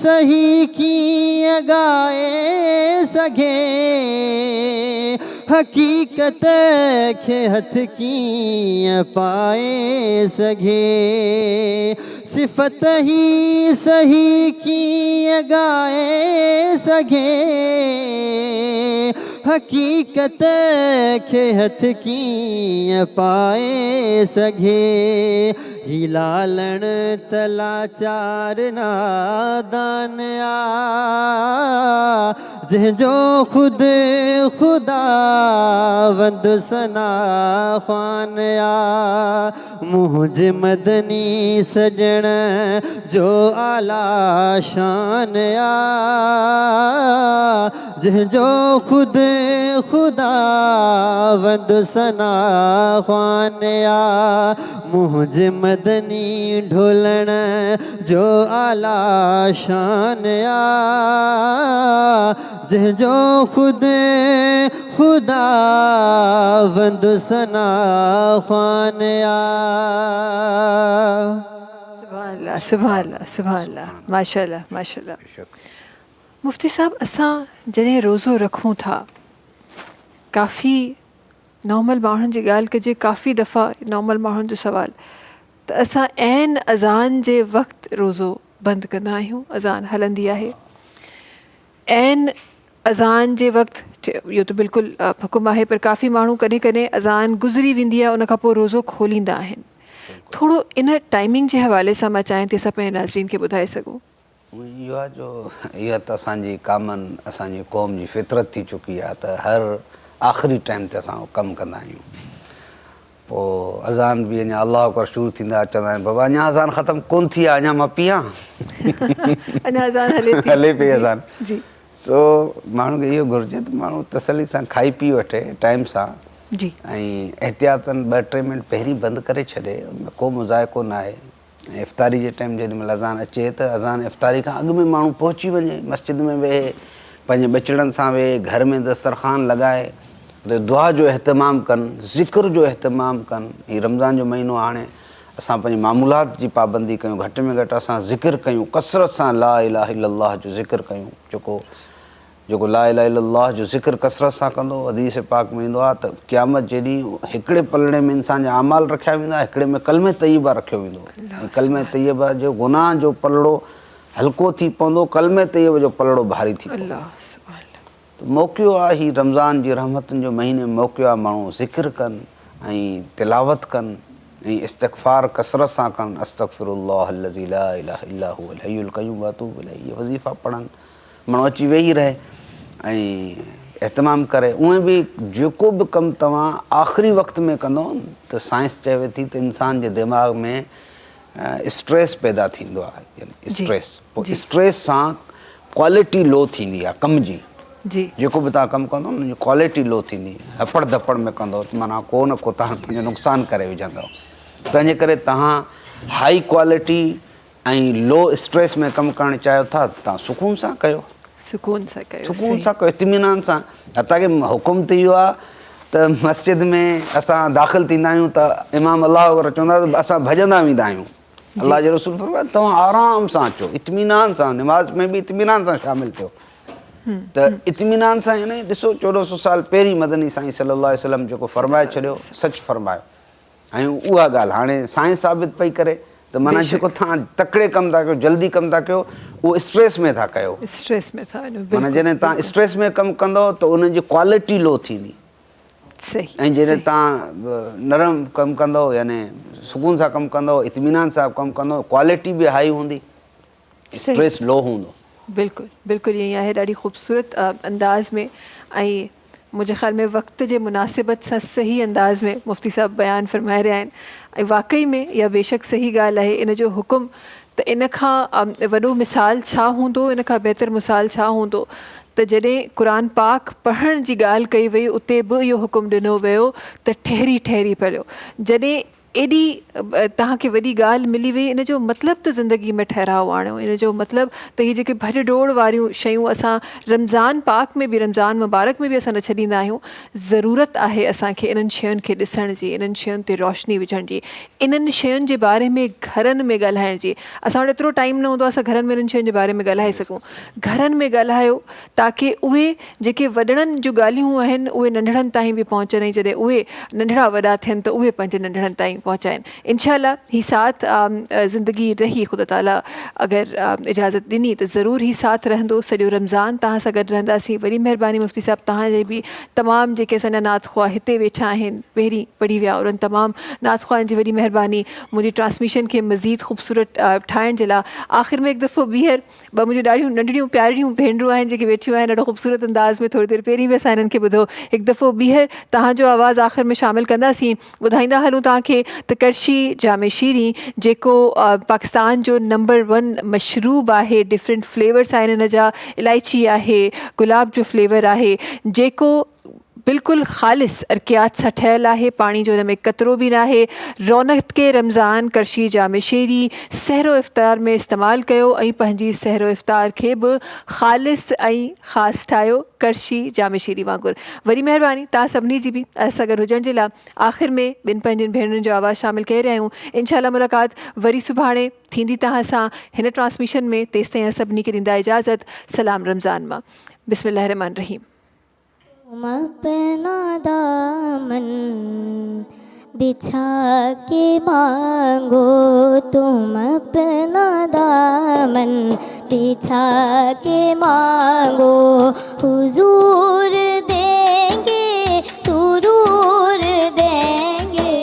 सही कीअं ॻाए सघे हक़ीक़त खे हथ कीअं पाए सघे सिफ़त ही सही कीअं ॻाए सघे हक़ीक़त खे हथ कीअं पाए सघे ही लालण तलाचार नादान आ जंहिंजो ख़ुदि ख़ुदावंद सना ख़्वान आ मुंहिंजे मदनी सजण जो आला शान आ जंहिंजो ख़ुदि ख़ुदावंद सना ख़्वान आ मुंहिंजे मदनी ढोलण जो आला शान आ जंहिंजो ख़ुदि ख़ुदावंद सना ख़्वान आ सुभान अल्लाह सुभान अल्लाह सुभान अल्लाह माशाल्लाह माशाल्लाह मुफ्ती साहब असां जॾहिं रोज़ो रखूं था काफ़ी नॉर्मल माण्हुनि जी ॻाल्हि कजे काफ़ी दफ़ा नॉर्मल माण्हुनि जो सुवाल त असां ऐन अज़ान जे वक़्तु रोज़ो बंदि कंदा आहियूं अज़ान हलंदी आहे ऐन अज़ान जे वक़्तु इहो त बिल्कुलु हुकुम आहे पर काफ़ी माण्हू कॾहिं कॾहिं अज़ान गुज़री वेंदी आहे उन खां पोइ रोज़ो खोलींदा आहिनि थोरो इन टाइमिंग जे हवाले सां मां चाहियां थी असां पंहिंजे नाज़रीन खे ॿुधाए सघूं इहो आहे जो इहा त असांजी कॉमन असांजी क़ौम जी फितरत थी चुकी आहे त हर आख़िरी टाइम ते असां कमु कंदा आहियूं पोइ अज़ान बि अञा अलाह अकबर शुरू थींदा चवंदा आहिनि बाबा अञा अज़ान ख़तमु कोन थी आहे अञा मां पीआं अञा अज़ान हले पई अज़ान जी सो माण्हू खे इहो घुरिजे त माण्हू तसली सां खाई पी वठे टाइम सां जी ऐं एहतियातन 2-3 मिंट पहिरीं बंदि करे छॾे उनमें को मुज़ाइको न आहे ऐं इफ़्तारी जे टाइम जेॾीमहिल अज़ान अचे त अज़ान इफ़्तारी खां अॻु में माण्हू पहुची वञे मस्जिद में वेहे पंहिंजे ॿचिड़नि सां वेहे घर में दस्तरख़ान लॻाए दुआ जो अहतमाम कनि ज़िक्र जो अहतमाम कनि हीउ रमज़ान जो महीनो हाणे असां पंहिंजे मामूलात जी पाबंदी कयूं घटि में घटि असां ज़िक्र कयूं कसरत सां ला इलाहा इल्लल्लाह जो ज़िक्र कयूं जेको ला इलाहा इल्लल्लाह जो ज़िक्र कसरत सां कंदो हदीस पाक में ईंदो आहे त क़यामत जॾहिं हिकिड़े पलड़े में इंसान जा अमाल रखिया वेंदा हिकिड़े में कलमे तय्यबा रखियो वेंदो ऐं कलमे तय्यबा जो गुनाह जो पलड़ो हल्को थी पवंदो कलमे तय्यब जो पलड़ो भारी थी पवंदो त मौक़ियो आहे हीउ रमज़ान जी रहमतुनि जो महीने मौक़ियो आहे माण्हू ज़िक्र कनि ऐं तिलावत कनि ऐं इस्तग़फ़ार कसरत सां कनि। अस्तग़फ़िरुल्लाह अल्लज़ी ला इलाहा इल्ला हुवल हय्युल क़य्यूम व अतूबु इलैहि, इहे वज़ीफ़ा पढ़नि, माण्हू अची वेही रहे ऐं एहतमाम करे। उहे बि जेको बि कमु तव्हां आख़िरी वक़्त में कंदो त साइंस चवे थी त इंसान जे दिमाग़ में स्ट्रेस पैदा थींदो आहे, यानी स्ट्रेस। पोइ स्ट्रेस सां क्वालिटी लो थींदी आहे कम जी। जेको बि तव्हां कमु कंदो उनजी क्वालिटी लो थींदी, हपड़ धपड़ में कंदो त माना को न को तव्हां पंहिंजो नुक़सानु करे विझंदव। तंहिंजे करे तव्हां हाई क्वालिटी ऐं लो स्ट्रेस में कमु करणु चाहियो था, तव्हां सुकून सां कयो, सुकून सां कयो, इत्मीनान सां। असांखे हुकुम थी वियो आहे त मस्जिद में असां दाख़िल थींदा आहियूं त इमाम अलाह अकबर चवंदा त असां भॼंदा वेंदा आहियूं। अलाह जे रसूल फरमायो तव्हां आराम सां अचो, इत्मीनान सां, निमाज़ में बि इत्मीनान सां शामिलु थियो। त इत्मीनान सां यानी ॾिसो 1400 साल पहिरीं मदनी साईं सल्लल्लाहु अलैहि वसल्लम जेको फरमाए छॾियो, सच फरमायो। ऐं उहा ॻाल्हि हाणे साइंस साबित पई करे त माना जेको तव्हां तकिड़े कमु था कयो, जल्दी कमु था कयो, उहो स्ट्रेस में था कयो। माना जॾहिं तव्हां स्ट्रेस में कमु कंदो त उनजी क्वालिटी लो थींदी। ऐं जॾहिं तव्हां नरम कमु कंदो, यानी सुकून सां कमु कंदो, इत्मीनान सां कमु कंदो, क्वालिटी बि हाई हूंदी, स्ट्रेस लो हूंदो। बिल्कुलु बिल्कुलु ईअं ई आहे, ॾाढी ख़ूबसूरत अंदाज़ में ऐं मुंहिंजे ख़्याल में वक़्त जे मुनासिबत सां सही अंदाज़ में मुफ़्ती साहब बयानु फ़रमाए रहिया आहिनि। ऐं वाक़ई में इहा बेशक सही ॻाल्हि आहे। इन जो हुकुम त इन खां वॾो मिसाल छा हूंदो, इन खां बहितर मिसाल छा हूंदो त जॾहिं क़ुरान पाक पढ़ण जी ॻाल्हि कई वई, उते बि इहो हुकुम ॾिनो वियो त ठहरी ठहरी पढ़ियो। जॾहिं एॾी तव्हांखे वॾी ॻाल्हि मिली वई, इन जो मतिलबु त ज़िंदगी में ठहराव आणियो। इन जो मतिलबु त इहे जेके भॼ डोड़ वारियूं शयूं असां रमज़ान पाक में बि, रमज़ान मुबारक में बि असां न छॾींदा आहियूं। ज़रूरत आहे असांखे इन्हनि शयुनि खे ॾिसण जी, इन्हनि शयुनि ते रोशनी विझण जी, इन्हनि शयुनि जे बारे में घरनि में ॻाल्हाइण जी। असां वटि एतिरो टाइम न हूंदो आहे असां घरनि में इन्हनि शयुनि जे बारे में ॻाल्हाए सघूं। घरनि में ॻाल्हायो ताकी उहे जेके वॾड़नि जूं ॻाल्हियूं आहिनि उहे नंढड़नि ताईं बि पहुचनि, ऐं जॾहिं उहे नंढड़ा वॾा थियनि त उहे पंहिंजे नंढड़नि ताईं पहुचाइनि। इंशाअल्लाह ही साथ ज़िंदगी रही, ख़ुदा ताला अगरि इजाज़त ॾिनी त ज़रूरु ही साथ रहंदो। सॼो रमज़ान तव्हां सां गॾु रहंदासीं। वरी महिरबानी मुफ़्ती साहब तव्हांजे बि तमामु जेके असांजा नात ख़्वाह हिते वेठा आहिनि, पहिरीं पढ़ी विया, उन्हनि तमामु नात ख़्वाहनि जी वॾी महिरबानी मुंहिंजी ट्रांसमिशन खे मज़ीद ख़ूबसूरत ठाहिण जे लाइ। आख़िर में हिकु दफ़ो ॿीहर ॿ मुंहिंजी ॾाढियूं नंढड़ियूं प्यारियूं भेनरूं आहिनि जेके वेठियूं आहिनि, ॾाढो ख़ूबसूरत अंदाज़ में थोरी देरि पहिरीं बि असां हिननि खे ॿुधो। हिकु दफ़ो ॿीहर तव्हांजो आवाज़ु आख़िर में शामिलु कंदासीं। ॿुधाईंदा हलूं तव्हांखे त करशी जामे शीरी जेको पाकिस्तान जो नंबर 1 मशरूब आहे, डिफरेंट फ्लेवर्स आहिनि हिन जा, इलायची आहे, गुलाब जो फ्लेवर आहे, जेको बिल्कुलु ख़ालिस अर्कियात सां ठहियलु आहे, पाणी जो हिन में कतिरो बि न आहे। रौनक के रमज़ान करशी जामे शीरी सहरो इफ़्तार में इस्तेमालु कयो ऐं पंहिंजी सहरो इफ़्तार खे बि ख़ालिस ऐं ख़ासि ठाहियो करशी जामे शीरी वांगुरु। वरी महिरबानी तव्हां सभिनी जी बि असां गॾु हुजण जे लाइ। आख़िर में ॿिनि पंहिंजनि भेनरुनि जो आवाज़ु शामिलु करे रहिया आहियूं। इंशाअल्लाह मुलाक़ात वरी सुभाणे थींदी तव्हां सां हिन ट्रांसमिशन में। तेसि ताईं सभिनी खे ॾींदा इजाज़त। सलाम रमज़ान मां। बिस्मिल्लाह रहमान रहीम। तुम अपना दामन बिछा के मांगो, तुम अपना दामन बिछा के मांगो, हुजूर देंगे सुरूर देंगे,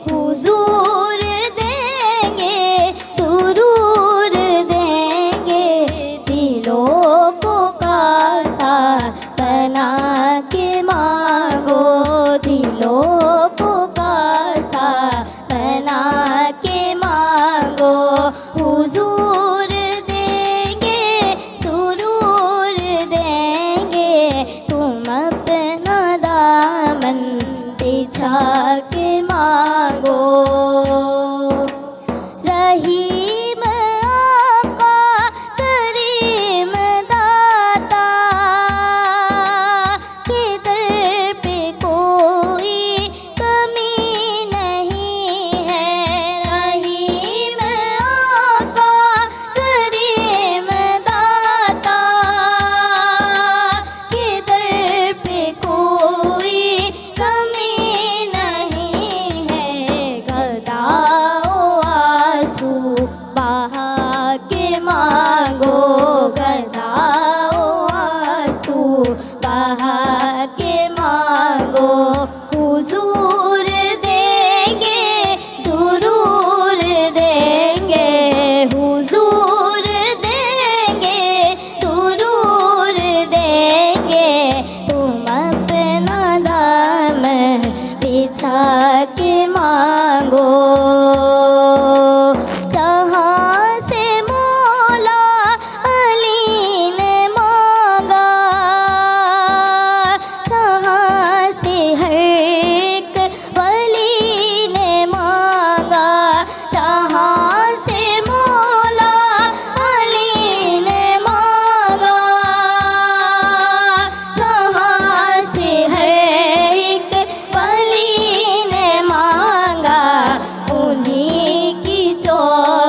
हुजूर देंगे सुरूर देंगे, दिलों को कासा बना के मांगो, दिलों को कासा बना के मांगो, हुजूर देंगे सुरूर देंगे, तुम अपना दामन बिछा के मांगो। रहीम आका करीम दाता के दर पे कोई कमी नहीं है, रहीम आका करीम दाता के दर पे कोई कमी नहीं है, गदाओ आंसू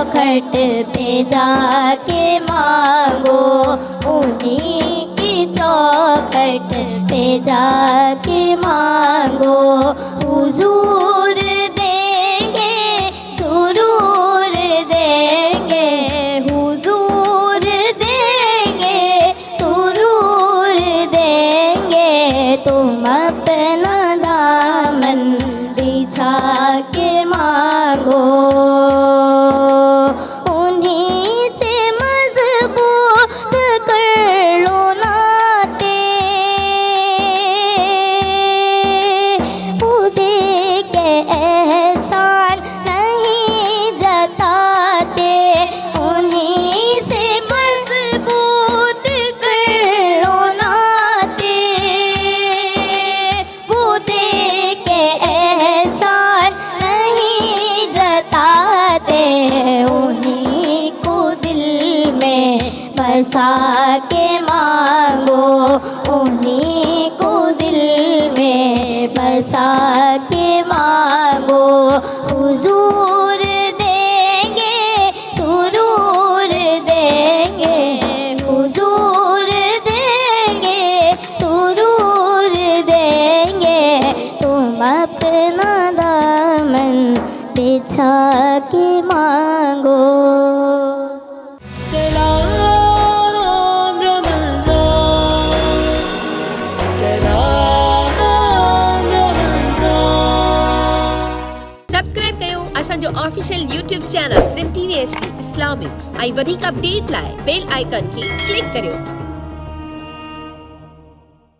चौखट पे जाके मांगो, उन्हीं की चौखट पे जाके मांगो। हुजूर देंगे सुरूर देंगे, हुजूर देंगे सुरूर देंगे। तुम अपना दामन बिछा के मांगो, उन्हीं से मजबूत कर लो नाते। वो दे के एहसान नहीं जताते, उन्हीं से मजबूत कर लो नाते। वो दे के एहसान नहीं जताते, उन्हीं को दिल में बसा के मांगो, उन्हीं को दिल में बसा के मांगो। हुजूर देंगे सुरूर देंगे, हुजूर देंगे सुरूर देंगे। तुम अपना दामन बिछा के मांगो। सलाम रमज़ान, सलाम रमज़ान। सब्सक्राइब कयो असांजो official YouTube channel SIM TV HD Islamic. ऐं वधीक अपडेट लाइ बेल आइकन खे क्लिक करियो।